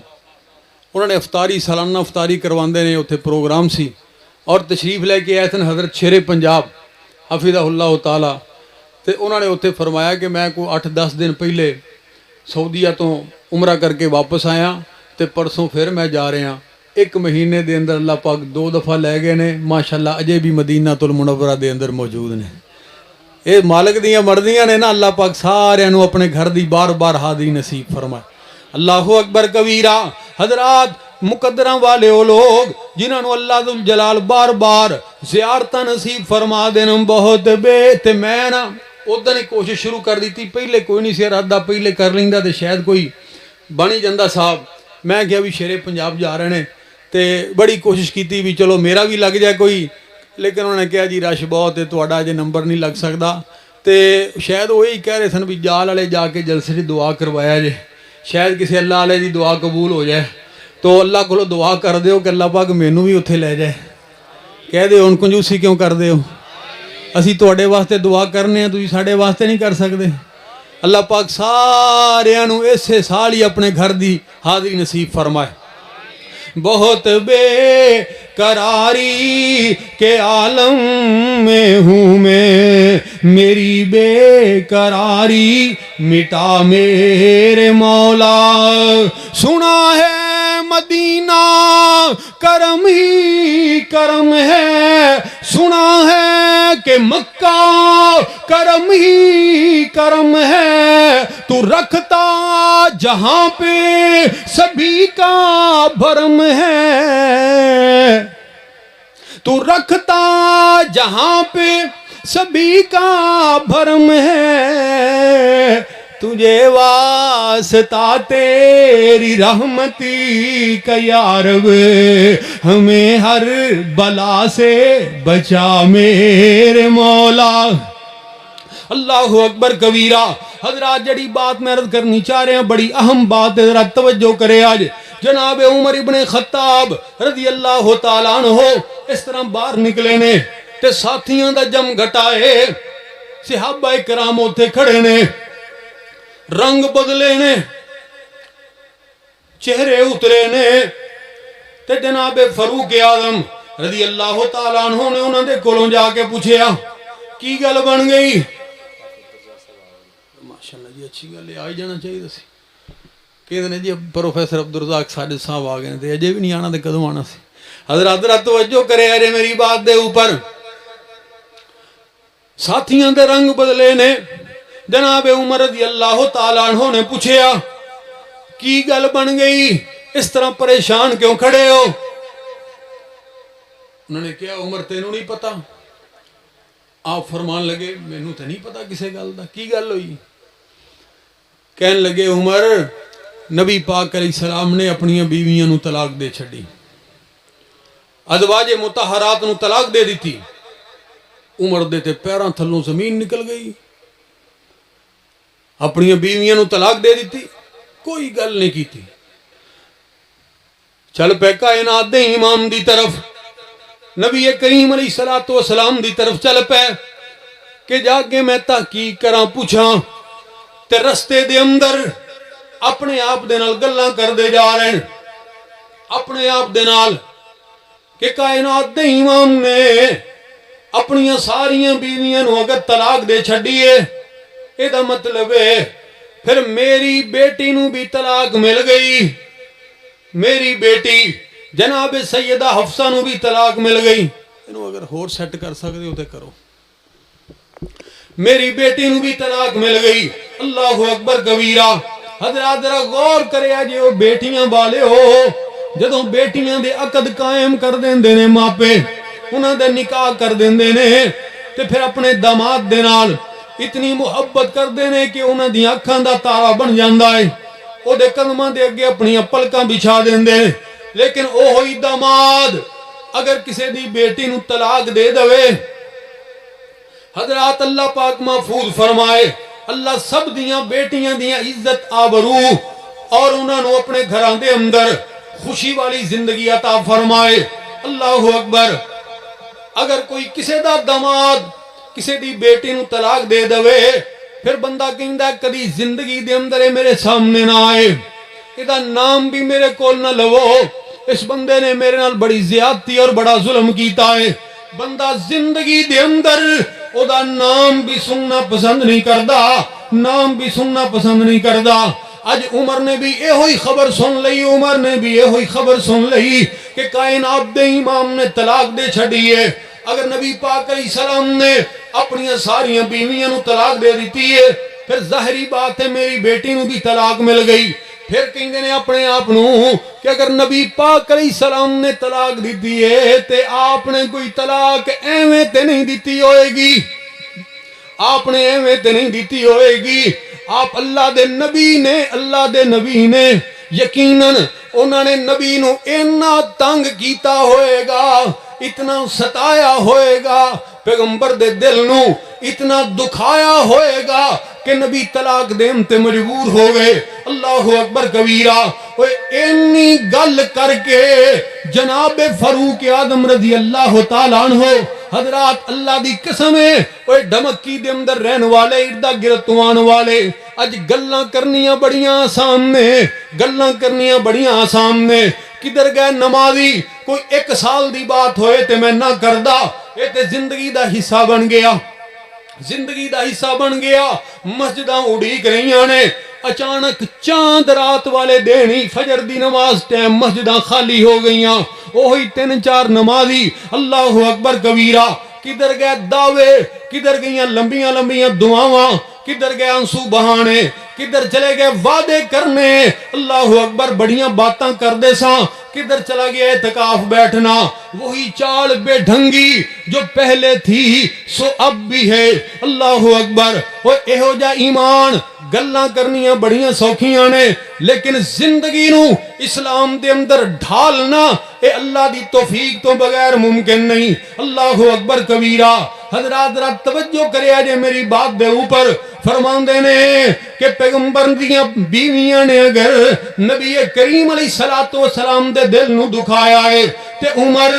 انہوں نے افطاری سالانہ افطاری کرواندے نے، اتھے پروگرام سی اور تشریف لے کے آئے تھے حضرت شیر پنجاب حفظہ اللہ تعالیٰ۔ تے انہوں نے اتھے فرمایا کہ میں کو 8-10 دن پہلے سعودیہ تو عمرہ کر کے واپس آیا تے پرسوں پھر میں جا رہے ہاں۔ ایک مہینے دے اندر اللہ پاک 2 دفعہ لے گئے نے ماشاءاللہ اجے بھی مدینہ المنورہ دے اندر موجود نے اے مالک دیاں مردیاں نے نا اللہ پاک سارے نو اپنے گھر دی بار بار حاضری نصیب فرمائے اللہ اکبر کبیرہ حضرات مقدراں والے وہ لوگ جنہاں نو اللہ ذو الجلال بار بار زیارتاں نصیب فرما دین بہت بے تے میں نا ادھر ہی کوشش شروع کر دیتی پہلے کوئی نہیں سی ارادہ پہلے کر لیندا تے شاید کوئی بنی جندہ صاحب میں کیا بھی شیرے پنجاب جا رہے ہیں تے بڑی کوشش کیتی بھی چلو میرا بھی لگ جائے کوئی لیکن انہوں نے کہا جی رش بہت ہے تہاڈا اجے نمبر نہیں لگ سکتا تے شاید وہی کہہ رہے سن بھی جال والے جا کے جلسے دی دعا کروایا جے شاید کسی اللہ والے دی دعا قبول ہو جائے تو اللہ کو دعا کر دیو کہ اللہ پاک مینوں بھی اتھے لے جائے کہہ دے ہن کنجوسی کیوں کر دے ہو اسی تواڈے واسطے دعا کرنے ہیں تسی ساڈے واسطے نہیں کر سکتے اللہ پاک ساریاں نو اسے سال ہی اپنے گھر دی حاضری نصیب فرمائے بہت بے قراری کے عالم میں ہوں میں میری بے قراری مٹا میرے مولا سنا ہے مدینہ کرم ہی کرم ہے سنا ہے کہ مکہ کرم ہی کرم ہے تو رکھتا جہاں پہ سبھی کا بھرم ہے تو رکھتا جہاں پہ سبھی کا بھرم ہے تجھے واسطہ تیری رحمتی کا یا رب ہمیں ہر بلا سے بچا میرے مولا اللہ اکبر کبیرہ حضرات جڑی بات میں عرض کرنی چاہ رہے ہیں بڑی اہم بات ہے ذرا توجہ کرے آج جناب عمر ابن خطاب رضی اللہ تعالیٰ عنہ اس طرح باہر نکلے نے تے ساتھیاں دا جم گھٹائے صحابہ کرام اوتھے کھڑے نے رنگ بدلے نے چہرے اترے نے تے جناب فاروق اعظم رضی اللہ تعالیٰ عنہ نے انہوں نے کولوں جا کے پوچھیا کی گل بن گئی ماشاءاللہ جی اچھی گل آئی جانا چاہیے سی کہتے ہیں جی پروفیسر عبدالرزاق ساجد صاحب آ گئے تھے اجے بھی نہیں آنا تے کدوں آنا سی حضرات توجہ کرے ارے میری بات دے اوپر ساتھیاں دے رنگ بدلے نے جناب عمر رضی اللہ تعالیٰ عنہ نے پوچھیا کی گل بن گئی اس طرح پریشان کیوں کھڑے ہو انہوں نے کہا عمر تینوں نہیں پتا آپ فرمان لگے مینوں تے نہیں پتا کسے گل دا کی گل ہوئی کہن لگے عمر نبی پاک علیہ السلام نے اپنی بیویاں نو طلاق دے چھڑی ازواج مطہرات نو طلاق دے دی تھی عمر دے تے پیراں تھلوں زمین نکل گئی اپنی بیویاں نو طلاق دے دی تھی کوئی گل نہیں کی تھی چل پہ کائنات دے امام دی طرف نبی کریم علیہ السلام دی طرف چل پہ کہ جا کے میں تحقیق کراں پوچھاں تے رستے دے اندر اپنے آپ دے نال گلاں کر دے جا رہے ہیں اپنے آپ دے نال کہ کائنات دے امام نے اپنی ساریاں بیویاں نو اگر طلاق دے چھڑیے اے دا مطلب ہے پھر میری بیٹی نو بھی طلاق مل گئی میری بیٹی جناب سیدہ حفصہ نو بھی طلاق مل گئی انہوں اگر ہور سیٹ کر سکتے ہو تے کرو میری بیٹی نو بھی طلاق مل گئی اللہ اکبر کبیرہ حضرات ذرا غور کرے جے وہ بیٹیاں والے ہو جدوں بیٹیاں دے عقد قائم کر دیندے نے ماپے انہاں دے نکاح کر دیندے نے تے پھر اپنے داماد دے نال اتنی محبت کر دینے کہ انہاں دی اکھاں دا تارا بن جاندا ہے او دے قدماں دے اگے اپنی پلکاں بچھا دیندے لیکن او ہوئی داماد اگر کسی دی بیٹی نو طلاق دے دوے حضرات اللہ پاک محفوظ فرمائے اللہ سب دیاں بیٹیاں دیاں عزت آبرو اور انہاں نو اپنے گھراں دے اندر خوشی والی زندگی عطا فرمائے اللہ اکبر اگر کوئی کسی دا داماد کسی دی بیٹی نو طلاق دے دوے پھر بندہ کہندا کدی زندگی دے اندر میرے سامنے نہ آئے ادا نام بھی میرے کول نہ لو اس بندے نے میرے نال بڑی زیادتی اور بڑا ظلم کیتا ہے بندہ زندگی دے اندر ادا نام بھی سننا پسند نہیں کردا نام بھی سننا پسند نہیں کردا اج عمر نے بھی یہ ہوئی خبر سن لئی، عمر نے بھی یہ ہوئی خبر سن لئی کہ کائنات دے امام نے طلاق دے چھڑی ہے۔ اگر نبی پاک علیہ السلام نے اپنی ساریاں بیویاں نو طلاق دے دیتی ہے، پھر ظاہری بات ہے میری بیٹی نو بھی طلاق مل گئی۔ پھر کہیں نے اپنے آپ نو کہ اگر نبی پاک علیہ السلام نے طلاق دیتی ہے تے آپ نے کوئی طلاق ایویں تے نہیں دیتی ہوئے گی، آپ نے ایویں تے نہیں دیتی ہوئے گی۔ آپ اللہ دے نبی نے، اللہ دے نبی نے یقیناً انہوں نے نبی نو اتنا تنگ کیتا ہوئے گا، اتنا ستایا ہوئے گا، پیغمبر دے دل نو اتنا دکھایا ہوئے گا کہ نبی طلاق دین تے مجبور ہو گئے۔ اللہ اکبر کبیرہ۔ اینی گل کر کے جناب فاروق اعظم رضی اللہ تعالیٰ عنہ، حضرات اللہ دی قسم ہے، ڈھمکی دے اندر رہن والے، اردہ گرتوان والے، اج گلاں کرنیاں بڑیاں آسان نے، گلاں کرنیاں بڑیاں آسان نے۔ کدھر گئے نمازی؟ کوئی 1 سال دی بات ہوئے تے میں نہ کردہ، یہ تے زندگی دا حصہ بن گیا، زندگی دا حصہ بن گیا۔ مسجداں اڑیک رہیاں نے، اچانک چاند رات والے دینی فجر دی نماز ٹائم مسجداں خالی ہو گئیاں، وہی 3-4 نمازی اللہ اکبر کبیرہ۔ کدھر گئے دعوے، کدھر گئیاں لمبیاں لمبیاں دعاواں، کدھر گئے آنسو بہانے، کدھر چلے گئے وعدے کرنے، اللہ اکبر بڑیاں باتاں کر دے ساں، کدھر چلا گیا اعتکاف بیٹھنا، وہی چال بے ڈھنگی جو پہلے تھی سو اب بھی ہے۔ اللہ اکبر۔ وہ ایہو جا ایمان گلاں کرنیاں بڑیاں سوکھیاں نے، لیکن زندگی نو اسلام دے اندر ڈھالنا اے اللہ دی توفیق تو بغیر ممکن نہیں۔ اللہ اکبر کبیرہ۔ حضرات ذرا توجہ کرے آجے میری بات دے اوپر، فرمان دینے کہ پیغمبر دیاں بیویاں نے اگر نبی کریم علیہ السلام دے دل نو دکھایا ہے تے عمر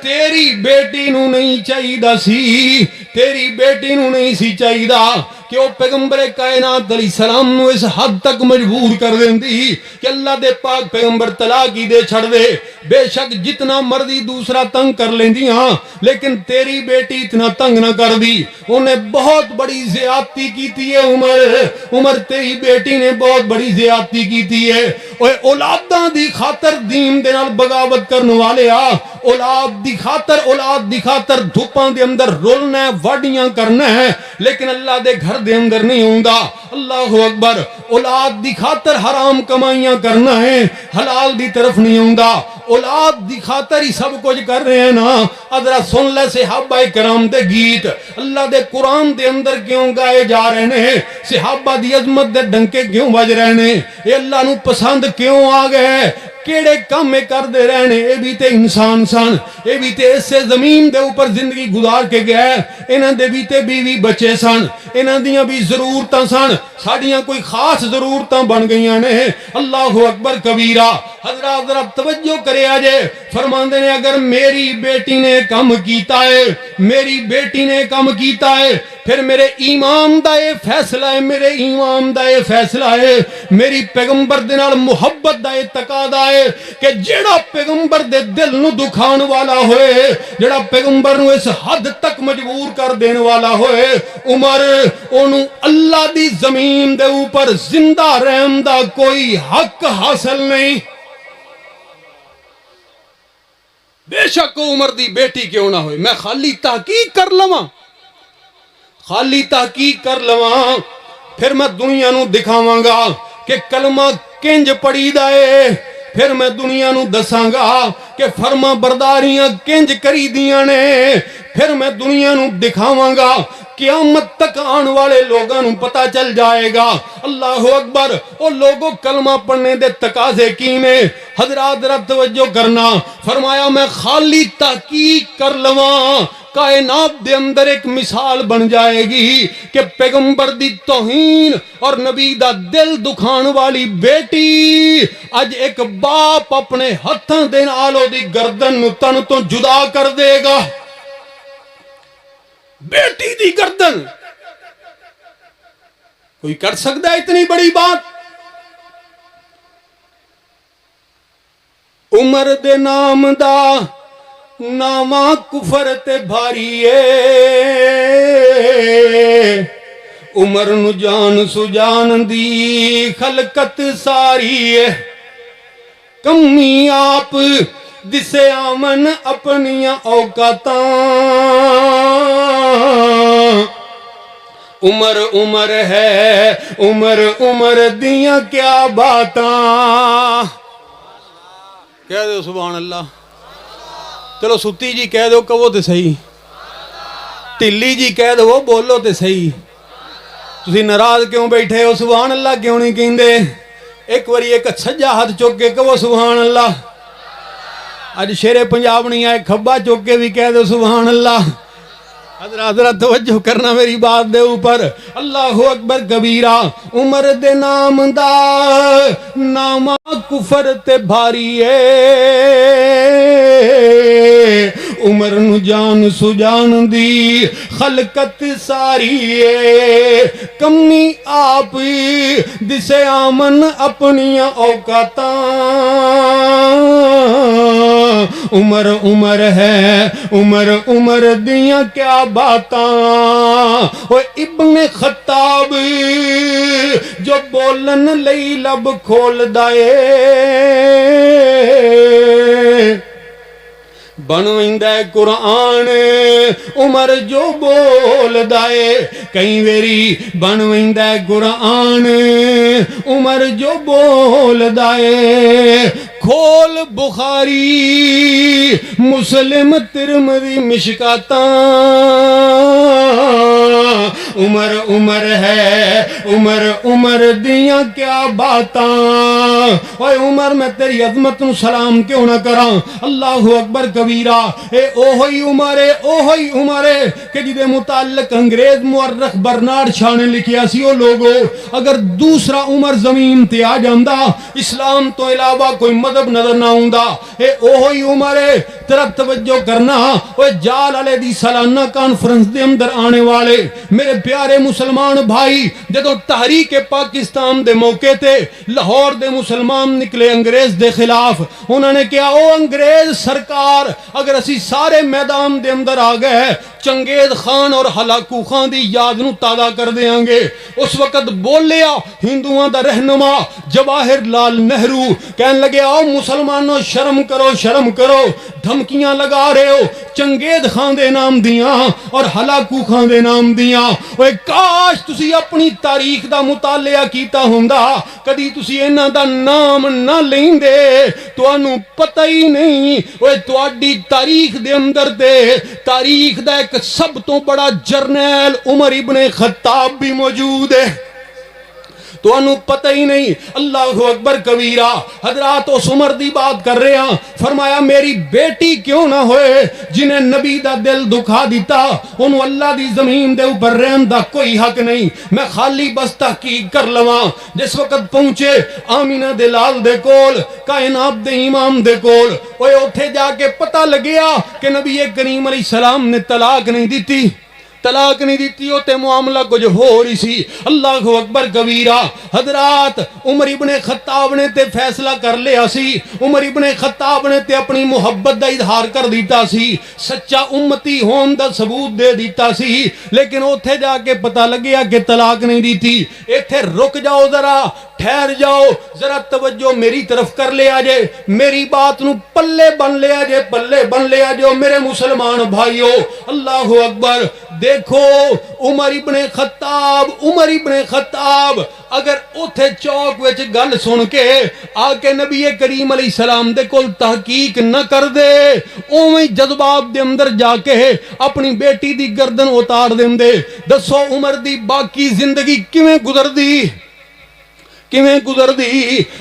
تیری بیٹی نو نہیں چاہی دا سی، تیری بیٹی نو نہیں سی چاہی دا کہ وہ پیغمبر کائنات علیہ السلام نو اس حد تک مجبور کر دیں دی کہ اللہ دے پاک پیغمبر طلاق ہی دے چھڑ دے۔ بے شک جتنا مرضی دوسرا تنگ کر لیں دی ہاں، لیکن تیری بیٹی اتنا تنگ نہ کر دی۔ انہیں بہت بڑی زیادتی کی ہے عمر تیری بیٹی نے بہت بڑی زیادتی کی ہے۔ اولاداں دی خاطر دین دے نال بغاوت کرنے والے آ، اولاد دی خاطر دھوپاں دے اندر رولنا ہے، وڈیاں کرنا ہے، لیکن اللہ دے گھر دے اندر نہیں ہوندا۔ اللہ اکبر۔ اولاد دی خاطر حرام کمائیاں کرنا ہے، حلال دی طرف نہیں ہوندا۔ اولاد دی خاطر ہی سب کچھ کر رہے ہیں نا۔ ادرا سن لے صحابہ کرام دے گیت اللہ دے قرآن دے اندر کیوں گائے جا رہے ہیں، صحابہ دی عظمت دے ڈنکے کیوں بج رہے ہیں، یہ اللہ نو پسند کیوں آ گئے، کیڑے کام میں کر دے رہنے۔ اے بھی تے انسان سن، اے بھی تے اس سے زمین دے اوپر زندگی گزار کے گئے، انہاں دے بھی تے بیوی بچے سن، انہاں دیاں بھی ضرورتاں سن، ساڑیاں کوئی خاص ضرورتاں بن گئیاں نے۔ اللہ اکبر کبیرہ۔ حضرات ذرا توجہ کرے آجے، فرماندے نے اگر میری بیٹی نے کم کیتا ہے، میری بیٹی نے کم کیتا ہے، پھر میرے ایمان دا اے فیصلہ ہے، میرے ایمان دا اے فیصلہ ہے، میری پیغمبر دے نال محبت دا اے تقاضا ہے کہ جڑا پیغمبر دے دل نو دکھان والا ہوئے، جڑا پیغمبر نو اس حد تک مجبور کر دین والا ہوئے، عمر اونوں اللہ دی زمین دے اوپر زندہ رہن دا کوئی حق حاصل نہیں۔ بے شک عمر دی بیٹی کیوں نہ ہوئے، میں خالی تحقیق کر لواں، خالی تحقیق کر لواں، پھر میں دنیا نو دکھاواں گا کہ کلمہ کنج پڑی دائے، پھر میں دنیا نو دساں گا کہ فرما برداریاں کنج کری دیاں نے، پھر میں دنیا نو دکھاواں گا، قیامت تک آن والے لوگاں نو پتہ چل جائے گا۔ اللہ اکبر۔ او لوگوں کلمہ پڑھنے دے تقاضے کی نے، حضرات رب توجہ کرنا، فرمایا میں خالی تحقیق کر لواں، کائنات دے اندر ایک مثال بن جائے گی کہ پیغمبر دی توہین اور نبی دا دل دکھان والی بیٹی اج ایک باپ اپنے ہتھاں دے نال دی گردن نو تن تو جدا کر دے گا۔ بیٹی دی گردن کوئی کر سکتا ہے اتنی بڑی بات؟ عمر دے نام دا نامہ کفر تے بھاری ہے، عمر نو جان سجان دی خلقت ساری ہے کمی آپ دسے آمن اپنیاں اوقاتاں عمر عمر ہے عمر عمر دیاں کیا باتاں کہہ دو سبحان اللہ چلو ستی جی کہہ دو کہو تے صحیح ٹلی جی کہہ دو بولو تے صحیح تسی ناراض کیوں بیٹھے ہو سبحان اللہ کیوں نہیں کہندے ایک واری ایک سجا ہاتھ چک کے کہو سبحان اللہ اج شیر پنجاب نہیں آئے کھبا چک کے بھی کہہ دو سبحان اللہ حضرات توجہ کرنا میری بات دے اوپر اللہ اکبر کبیرہ عمر دے نام دا نامہ کفر تے بھاری ہے عمر نو جان سجان دی خلقت ساری ہے کمی آپ دسے آمن اپنیاں اوقاتاں عمر عمر ہے عمر عمر دیاں کیا باتاں وہ ابن خطاب جو بولن لئی لب کھول دائے بنویندہ قرآن عمر جو بول دائے کئی ویری بنویندہ قرآن عمر جو بول دائے کھول بخاری مسلم ترمذی مشکاتاں عمر عمر ہے عمر عمر دیاں کیا باتاں اوے عمر میں تیری عظمت نو سلام کیوں نہ کراں اللہ اکبر کبیرہ اے اوہی عمر ہے کہ جدے متعلق انگریز مورخ برنارڈ شاہ نے لکھیا سی او لوگو اگر دوسرا عمر زمین تے آ جاندا اسلام تو علاوہ کوئی مذہب نظر نہ ہوندا اے اوہی عمر ہے تیرا توجہ کرنا اوے جال والے دی سالانہ کانفرنس دے اندر آنے والے میرے پیارے مسلمان بھائی جدوں تحریک پاکستان دے موقع تے لاہور دے مسلمان نکلے انگریز دے خلاف انہوں نے کہا او انگریز سرکار اگر اسی سارے میدان دے اندر آ گئے چنگیز خان اور ہلاکو خان دی یاد نو تازہ کر دیاں گے اس وقت بولیا ہندوؤں دا رہنما جواہر لال نہرو کہنے لگے آؤ مسلمانوں شرم کرو دھمکیاں لگا رہے ہو چنگیز خان دے نام دیاں اور ہلاکو خان دے نام دیاں اوے کاش تسی اپنی تاریخ دا مطالعہ کیتا ہوندا کدی تسی انہاں دا نام نہ لیندے تانوں پتہ ہی نہیں اوے تواڈی تاریخ دے اندر تے تاریخ دا ایک سب تو بڑا جرنیل عمر ابن خطاب بھی موجود ہے تو انہوں پتہ ہی نہیں اللہ اکبر کبیرہ حضرات اس عمر دی بات کر رہے ہیں فرمایا میری بیٹی کیوں نہ ہوئے جنہیں نبی دا دل دکھا دیتا انہوں اللہ دی زمین دے اوپر رحم دا کوئی حق نہیں میں خالی بس تحقیق کر لواں جس وقت پہنچے آمینہ دے لال دے کول کائنات دے امام دے کول اوے اٹھے جا کے پتہ لگیا کہ نبی کریم علیہ السلام نے طلاق نہیں دیتی ہوتے معاملہ کچھ ہو رہی سی اللہ اکبر کبیرہ حضرات عمر ابن خطاب نے تے فیصلہ کر لیا سی عمر ابن خطاب نے تے اپنی محبت دا اظہار کر دیتا سی سچا امتی ہون دا ثبوت دے دیتا سی لیکن اوتھے جا کے پتہ لگیا کہ طلاق نہیں دیتی ایتھے رک جاؤ ذرا ٹھہر جاؤ ذرا توجہ میری طرف کر لیا جے میری بات نو پلے بن لیا جے میرے مسلمان بھائیو اللہ اکبر دیکھو عمر ابن خطاب اگر اوتھے چوک وچ گل سن کے آ کے نبی کریم علیہ السلام دے کول تحقیق نہ کر دے اوویں جذبات دے اندر جا کے اپنی بیٹی دی گردن اتار دیندے دسو عمر دی باقی زندگی کیویں گزر دی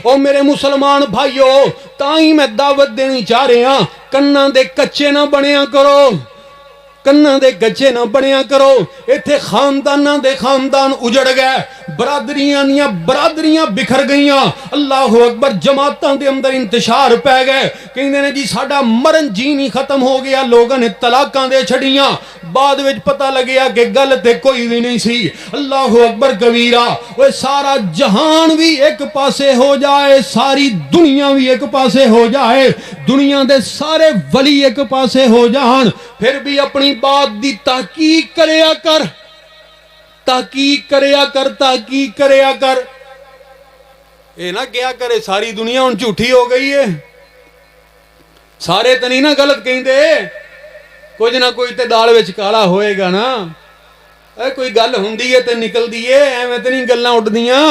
او میرے مسلمان بھائیو تائیں میں دعوت دینی چاہ رہے ہیں کناں دے کچے نہ بنیا کرو ایتھے خانداناں دے خاندان اجڑ گئے برادریاں بکھر گئیاں اللہ اکبر جماعتاں دے اندر انتشار پہ گئے کہندے نے جی ساڈا مرن جی نہیں ختم ہو گیا لوگاں نے طلاقاں دے چھڑیاں بعد وچ پتہ لگیا کہ گل تے کوئی بھی نہیں سی اللہ اکبر کبیرہ وہ سارا جہان بھی ایک پاسے ہو جائے ساری دنیا بھی ایک پاسے ہو جائے دنیا دے سارے ولی ایک پاسے ہو جان پھر بھی اپنی بات دی تحقیق کریا کر تحقیق کریا کر، تحقیق کریا کر. اے نہ کیا کرے ساری دنیا ہن جھوٹی ہو گئی ہے. سارے تو نہیں نہ غلط کہیں دے، کچھ نہ کوئی تے دال وچ کالا ہوئے گا نا. اے کوئی گل ہوندی ہے تے نکل دی ہے، ایویں تے نہیں گلاں اڈدیاں.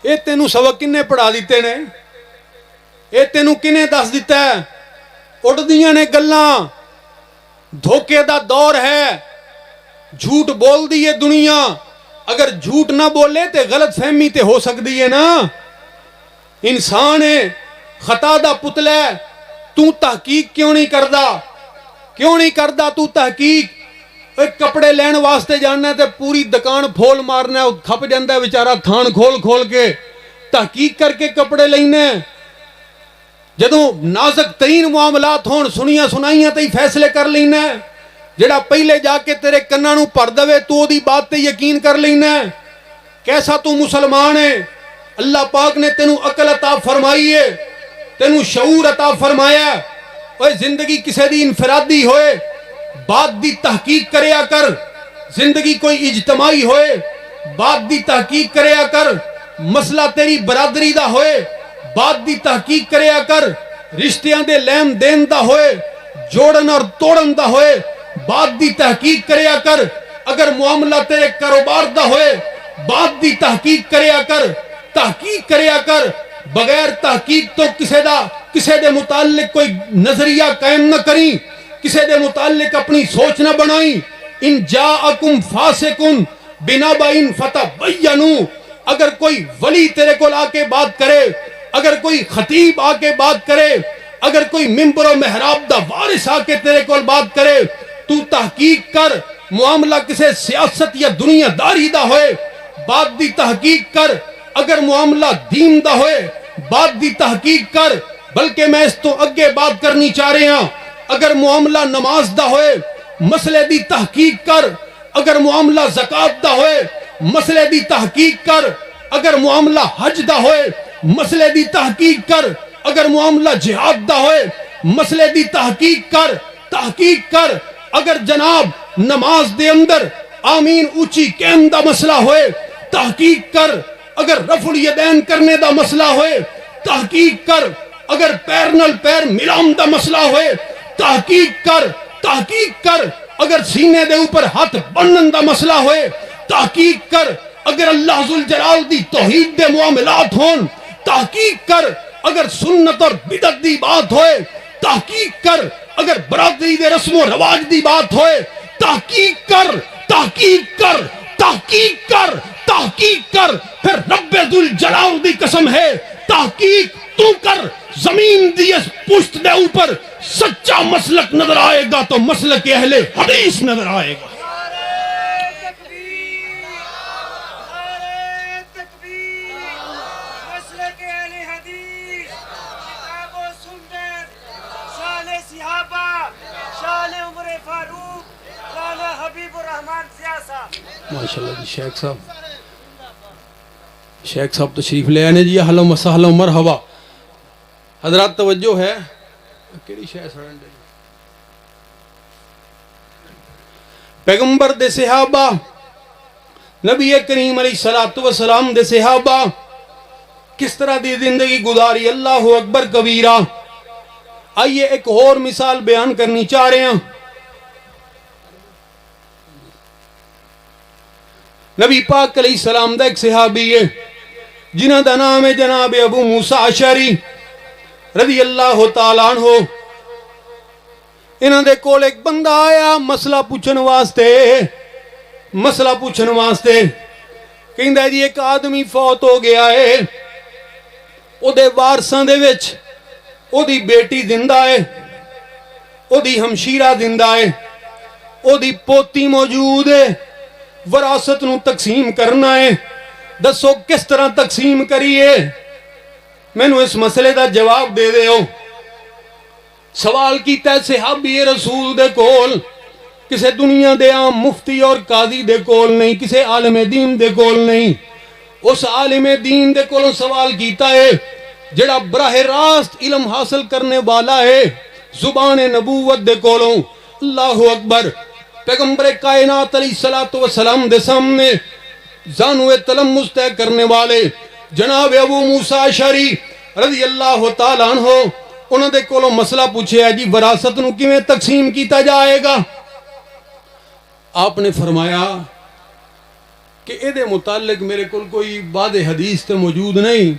اے تینوں سبق کنے پڑھا دیتے نے؟ اے تینوں کنے دس دیتا ہے؟ اڈدیاں نے گلاں. دھوکے دا دور ہے، جھوٹ بول دی ہے دنیا. اگر جھوٹ نہ بولے تے غلط فہمی تے ہو سکتی ہے نا. انسان ہے، خطا دا پتلا ہے. تو تحقیق کیوں نہیں کردا؟ کیوں نہیں کردا تو تحقیق؟ ایک کپڑے لین واسطے جاننا ہے تے پوری دکان پھول مارنا ہے، کھپ جاندہ ہے بیچارہ تھان کھول کھول کے. تحقیق کر کے کپڑے لینے. جدوں نازک ترین معاملات ہون سنیاں سنائیاں تے فیصلے کر لینا ہے. جڑا پہلے جا کے تیرے کناں نوں بھر دے تو دی بات تے یقین کر لینا ہے. کیسا تو مسلمان ہے؟ اللہ پاک نے تینوں عقل عطا فرمائی ہے، تینوں شعور عطا فرمایا ہے. اوے زندگی کسے دی انفرادی ہوئے، بات دی تحقیق کریا کر. زندگی کوئی اجتماعی ہوئے، بات دی تحقیق کریا کر. مسئلہ تیری برادری دا ہوئے، بات دی تحقیق کریا کر. رشتیاں دے لین دین دا ہوئے، جوڑن اور توڑن دا ہوئے، بات دی تحقیق کریا کر. اگر معاملہ تیرے کاروبار دا ہوئے، بات دی تحقیق کریا کر. تحقیق کریا کر. بغیر تحقیق تو کسے دے متعلق کوئی نظریہ قائم نہ کریں، کسے دے متعلق اپنی سوچ نہ بنائیں. ان جاءکم فاسقن بنبأ فتبینوا. اگر کوئی ولی تیرے کو آ کے بات کرے، اگر کوئی خطیب آ کے بات کرے، اگر کوئی ممبر و محراب دا وارث آ کے تیرے کو بات کرے، تو تحقیق کر. معاملہ کسے سیاست یا دنیا داری دا ہوئے، بات دی تحقیق کر. اگر معاملہ دین دا ہوئے، بات دی تحقیق کر. بلکہ میں اس تو اگے بات کرنی چاہ رہے ہیں. اگر معاملہ نماز دا ہوئے، مسئلے دی تحقیق کر. اگر معاملہ زکوٰۃ دا ہوئے، مسئلے دی تحقیق کر. اگر معاملہ حج دا ہوئے، مسئلے دی تحقیق کر. اگر معاملہ جہاد دا ہوئے، مسئلے دی تحقیق کر. تحقیق کر. اگر جناب نماز دے اندر آمین اونچی قیم دا مسئلہ ہوئے، تحقیق کر. اگر رفع الیدین کرنے دا مسئلہ ہوئے، تحقیق کر. اگر پیر نال پیر ملام دا مسئلہ ہوئے، تحقیق کر. تحقیق کر. اگر سینے دے اوپر ہاتھ بنن دا مسئلہ ہوئے، تحقیق کر. اگر اللہ ذوالجلال دی توحید دے معاملات ہون، تحقیق کر. اگر سنت اور بدعت دی بات ہوئے، تحقیق کر. اگر برادری دے رسم و رواج دی بات ہوئے، تحقیق کر. تحقیق کر. تحقیق کر. تحقیق کر. پھر رب ذوالجلال دی قسم ہے، تحقیق تو کر. زمین دی اس پشت دے اوپر سچا مسلک نظر آئے گا تو مسلک اہل حدیث نظر آئے گا. ماشاءاللہ جی شیخ صاحب تشریف لے آنے جی. اہلا وسہلا مرحبا. حضرات توجہ ہے. کیڑی شے سڑن دے پیغمبر دے صحابہ، نبی کریم علیہ الصلوۃ والسلام دے صحابہ کس طرح دی زندگی گزاری. اللہ اکبر کبیرہ. آئیے ایک اور مثال بیان کرنی چاہ رہے ہیں. نبی پاک علیہ السلام دا ایک صحابی ہے جنہ دا نام ہے جناب ابو موسیٰ اشعری رضی اللہ تعالیٰ عنہ. انہاں دے کول ایک بندہ آیا مسئلہ پوچھن واسطے. کہندا جی ایک آدمی فوت ہو گیا ہے، او دے وارثاں دے وچ او دی بیٹی زندہ ہے، او دی ہمشیرہ زندہ ہے، او دی پوتی موجود ہے. وراثت نو تقسیم کرنا ہے. دسو کس طرح تقسیم کریے؟ میں نو اس مسئلے دا جواب دے دے ہو. سوال کیتا ہے صحابی رسول دے کول، کسے دنیا دے عام مفتی اور قاضی دے کول نہیں، کسے عالم دین دے کول نہیں. اس عالم دین دے کولوں سوال کیتا ہے جڑا براہ راست علم حاصل کرنے والا ہے، زبان نبوت دے کولوں. اللہ اکبر. پیغمبر کائنات علیہ الصلوۃ والسلام دے سامنے زانو تلمس طے کرنے والے جناب ابو موسیٰ اشعری رضی اللہ تعالیٰ عنہ انہوں نے کولوں مسئلہ پوچھے ہے جی وراثت نو کیویں تقسیم کیتا جائے گا؟ آپ نے فرمایا کہ اے دے متعلق میرے کول کوئی باد حدیث تے موجود نہیں،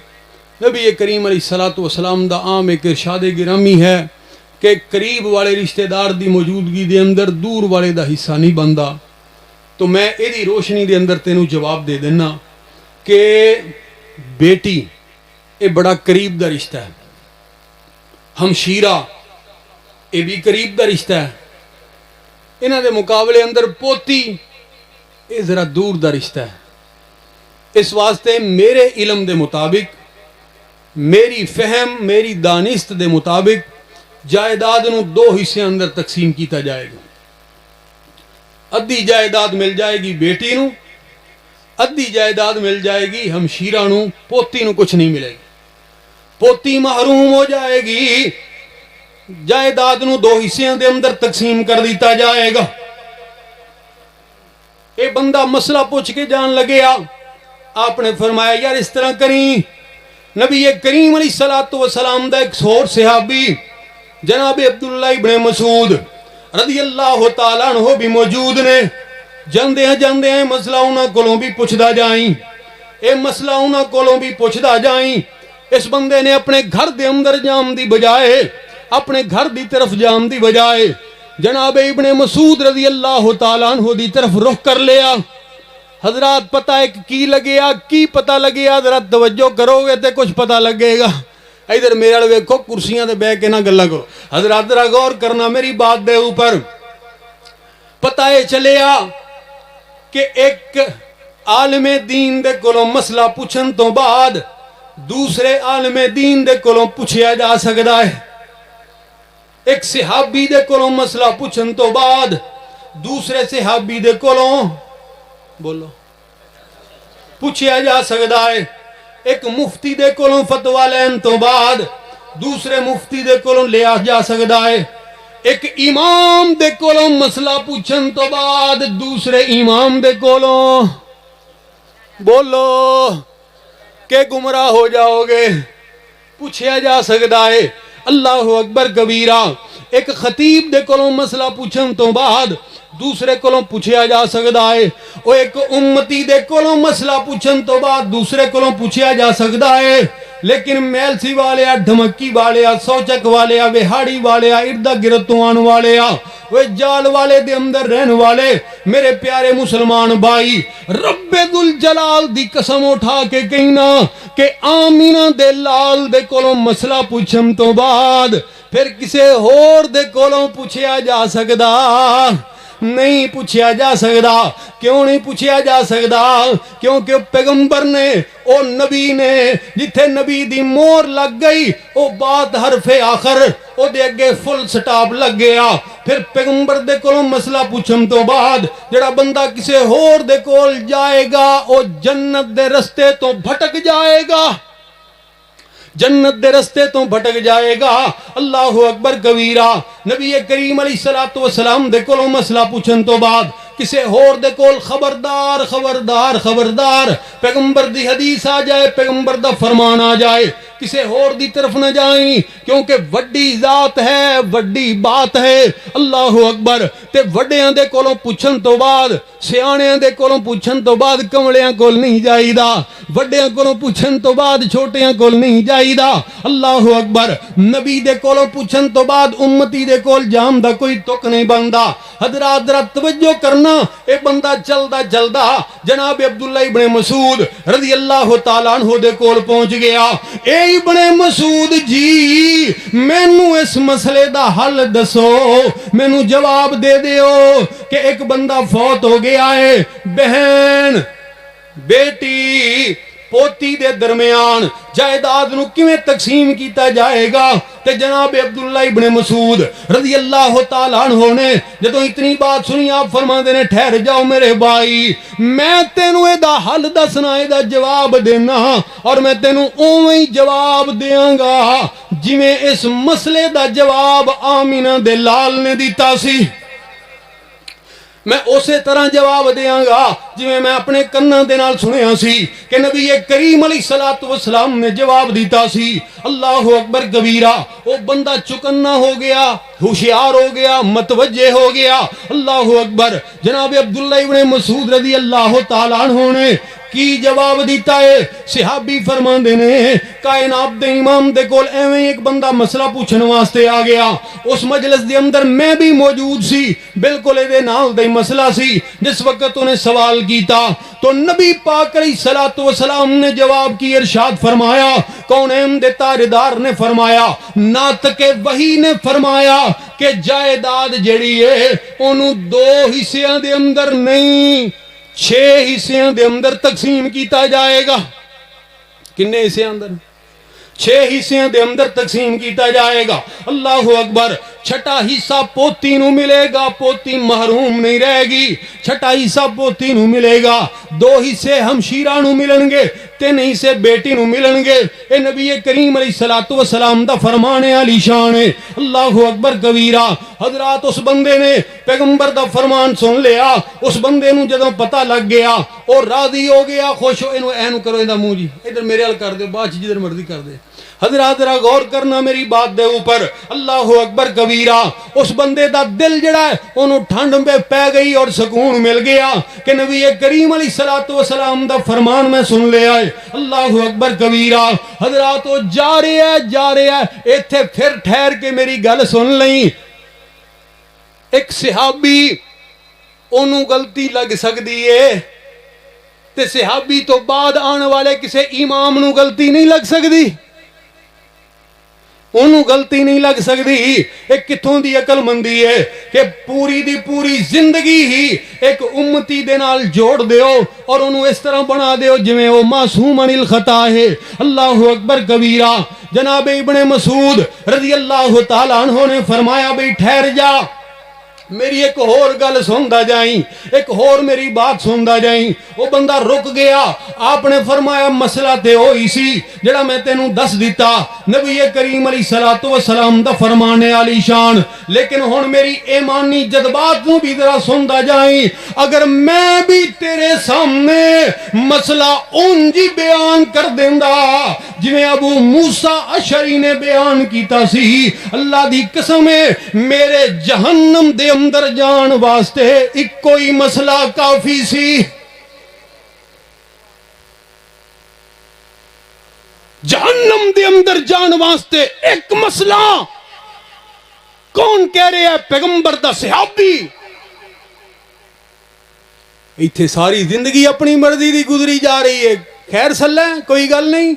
نبی کریم علیہ الصلوۃ والسلام دا عام ایک ارشاد گرامی ہے کہ قریب والے رشتہ دار دی موجودگی دے اندر دور والے دا حصہ نہیں بندا۔ تو میں اے دی روشنی دے اندر تینوں جواب دے دینا کہ بیٹی اے بڑا قریب دا رشتہ ہے، ہمشیرہ اے بھی قریب دا رشتہ ہے، انہاں دے مقابلے اندر پوتی اے ذرا دور دا رشتہ ہے۔ اس واسطے میرے علم دے مطابق، میری فہم، میری دانست دے مطابق جائیداد نو دو حصے اندر تقسیم کیتا جائے گا۔ ادھی جائیداد مل جائے گی بیٹی نو، ادھی جائیداد مل جائے گی ہمشیرہ نو، پوتی نو کچھ نہیں ملے گی، پوتی محروم ہو جائے گی۔ جائیداد نو دو حصے دے اندر تقسیم کر دیتا جائے گا۔ اے بندہ مسئلہ پوچھ کے جان لگیا، آپ نے فرمایا یار اس طرح کریں، نبی کریم علیہ الصلوۃ والسلام دا ایک اور صحابی جناب عبداللہ ابن مسعود رضی اللہ تعالیٰ عنہ بھی موجود نے، جاندے ہیں مسئلہ انہاں کولوں بھی پوچھدا جائیں، اے مسئلہ انہاں کولوں بھی پوچھدا جائیں۔ اس بندے نے اپنے گھر دے اندر جام دی بجائے، اپنے گھر دی طرف جام دی بجائے جناب ابن مسعود رضی اللہ تعالیٰ عنہ دی طرف رخ کر لیا۔ حضرات پتہ ہے کی لگیا، کی پتہ لگیا، ذرا توجہ کرو گے تے کچھ پتہ لگے گا۔ ادھر میرے والے ویکھو، کرسیاں تے بیٹھ کے نہ گلاں کرو، حضرات ذرا غور کرنا میری بات دے اوپر۔ پتہ ہے چلیا کہ ایک عالم دین دے کولوں مسئلہ پوچھن تو بعد دوسرے عالم دین دے کولوں پوچھیا جا سکدا ہے، ایک صحابی دے کولوں مسئلہ پوچھن تو بعد دوسرے صحابی دے کولوں بولو پوچھیا جا سکدا ہے، ایک مفتی دے کولوں فتویٰ لین تو بعد دوسرے مفتی دے کولوں لیا جا سکدا ہے، ایک امام دے کولوں مسئلہ پوچھن تو بعد دوسرے امام دے کولوں بولو کہ گمراہ ہو جاؤ گے، پوچھیا جا سکدا ہے۔ اللہ اکبر کبیرہ، ایک خطیب دے کولوں مسئلہ پوچھن تو بعد دوسرے کولوں پوچھیا جا سکدا ہے، او ایک امتی دے کولوں مسئلہ پوچھن تو بعد دوسرے کولوں پوچھیا جا سکدا ہے۔ لیکن میلسی والیا، دھمکی والیا، سوچک والیا، وہاڑی والیا، اردہ گرتوان والیا، وہ جال والے دے اندر رہن والے میرے پیارے مسلمان بھائی، رب ذوالجلال دی قسم اٹھا کے کہنا کہ آمینہ دے لال دے کولوں مسئلہ پوچھن تو بعد پھر کسے اور دے کولوں پوچھیا جا سکدا نہیں، پوچھیا جا سکدا۔ کیوں نہیں پوچھیا جا سکدا؟ کیونکہ پیغمبر نے، او نبی نے، جتھے نبی دی مور لگ گئی او بات حرف آخر او دے اگے فل سٹاپ لگ گیا۔ پھر پیغمبر دے کولوں مسئلہ پوچھن تو بعد جڑا بندہ کسے اور دے کول جائے گا او جنت دے رستے تو بھٹک جائے گا، جنت دے رستے تو بھٹک جائے گا۔ اللہ اکبر کبیرہ، نبی کریم علیہ الصلوۃ والسلام دے کولوں مسئلہ پوچھن تو بعد کسے اور دے کول خبردار خبردار خبردار، پیغمبر دی حدیث آ جائے، پیغمبر دا فرمان آ جائے، کسے اور دی طرف نہ جائیں، کیونکہ وڈی ذات ہے، وڈی بات ہے۔ اللہ اکبر، تے وڈیاں دے کولوں پوچھن تو بعد، سیاںیاں دے کولوں پوچھن تو بعد کملیاں کول نہیں جائی دا، وڈیاں کولوں پوچھن تو بعد چھوٹیاں کول نہیں جائی دا۔ اللہ اکبر، نبی دے کولوں پوچھن تو بعد امتی دے کول جام دا کوئی تک نہیں بندا۔ حضرات ذرا توجہ کرنا، اے بندہ چلدا چلدا جناب عبداللہ ابن مسعود رضی اللہ تعالیٰ عنہ دے کول پہنچ گیا۔ اے ابن مسعود جی، مینوں اس مسئلے دا حل دسو، مینوں جواب دے دیو کہ ایک بندہ فوت ہو گیا ہے، بہن، بیٹی، پوتی دے درمیان جائیداد نو کیویں تقسیم کیتا جائے گا؟ تے جناب عبداللہ ابن مسعود رضی اللہ تعالیٰ عنہ نے جدوں اتنی بات سنی، آپ فرماندے نے ٹھہر جاؤ میرے بھائی، میں تینوں اے دا حل دسنا، اے دا جواب دینا، اور میں تینوں اوویں ہی جواب دیاں گا جویں اس مسئلے دا جواب آمینہ دے لال نے دیتا سی۔ میں اسی طرح جواب دیاں گا جویں میں اپنے کناں دے نال سنیا سی کہ نبی کریم علیہ الصلوۃ والسلام نے جواب دیتا سی اللہ اکبر کبیرہ. وہ بندہ چکنا ہو گیا, ہوشیار ہو گیا, متوجہ ہو گیا. اللہ اکبر. جناب عبداللہ ابن مسعود رضی اللہ تعالیٰ عنہ نے کی جواب دیتا ہے. صحابی فرماندے نے کائنات دے امام دے کول ایویں ایک بندہ مسئلہ پوچھن واسطے آ گیا. اس مجلس دے اندر میں بھی موجود سی, بالکل اے نال دے مسئلہ سی. جس وقت انہیں سوال کیتا تو نبی پاک علیہ الصلوۃ والسلام نے جواب کی ارشاد فرمایا. کونین دے تاجدار نے فرمایا, ناطق وحی نے فرمایا کہ جائیداد جڑی ہے انہوں 2 حصیاں دے اندر نہیں 6 حصیاں دے اندر تقسیم کیتا جائے گا. کنے حصیاں اندر؟ 6 حصیاں دے اندر تقسیم کیتا جائے گا. اللہ اکبر. چھٹا حصہ پوتی نو ملے گا, پوتی محروم نہیں رہے گی. چھٹا حصہ پوتی نو ملے گا, 2 حصے ہمشیرہ نو ملن گے, 3 حصے بیٹی نو ملن گے. اے نبی کریم علیہ الصلوۃ والسلام دا فرمان علی شان ہے. اللہ اکبر کبیرہ. حضرات اس بندے نے پیغمبر دا فرمان سن لیا. اس بندے نو جدوں پتہ لگ گیا اور راضی ہو گیا, خوش ہو. اینو کرو ایندا منہ جی ادھر میرے ال کر دے, بعد جدھر مرضی کر دے. حضرات ذرا غور کرنا میری بات دے اوپر. اللہ اکبر کبیرہ. اس بندے دا دل جڑا ہے انہوں ٹھنڈ میں پہ گئی اور سکون مل گیا کہ نبی کریم علیہ الصلوۃ والسلام دا فرمان میں سن لیا ہے. اللہ اکبر کبیرہ. حضرات وہ جا رہے ہیں ایتھے پھر ٹھہر کے میری گل سن لیں. ایک صحابی انہوں غلطی لگ سکتی ہے تے صحابی تو بعد آنے والے کسے امام نو غلطی نہیں لگ سکتی, انہوں غلطی نہیں لگ سکتی. ایک کتھوں دی عقل مندی ہے کہ پوری دی پوری زندگی ہی ایک امتی دے نال جوڑ دیو اور انہوں اس طرح بنا دیو جویں وہ معصوم عن الخطا ہے. اللہ اکبر کبیرہ. جناب ابن مسعود رضی اللہ تعالیٰ عنہ نے فرمایا بھئی ٹھہر جا, میری ایک اور گل سندا جائیں, ایک اور میری بات سندا جائیں. وہ بندہ رک گیا. آپ نے فرمایا مسئلہ تے ہوئی سی جڑا میں تینوں دس دیتا. نبی کریم علیہ الصلوۃ والسلام دا فرمان علی شان. لیکن ہن میری ایمانی جذبات نو بھی ذرا سندا جائیں. اگر میں بھی تیرے سامنے مسئلہ اونجی بیان کر دیندا جویں ابو موسیٰ اشعری نے بیان کیتا سی, اللہ دی قسم ہے میرے جہنم دے اندر جان واسطے ایک کوئی مسئلہ کافی سی. جہنم دے اندر جان واسطے ایک مسئلہ. کون کہہ رہے ہیں؟ پیغمبر دا صحابی. ایتھے ساری زندگی اپنی مرضی دی گزری جا رہی ہے. خیر سلے کوئی گل نہیں.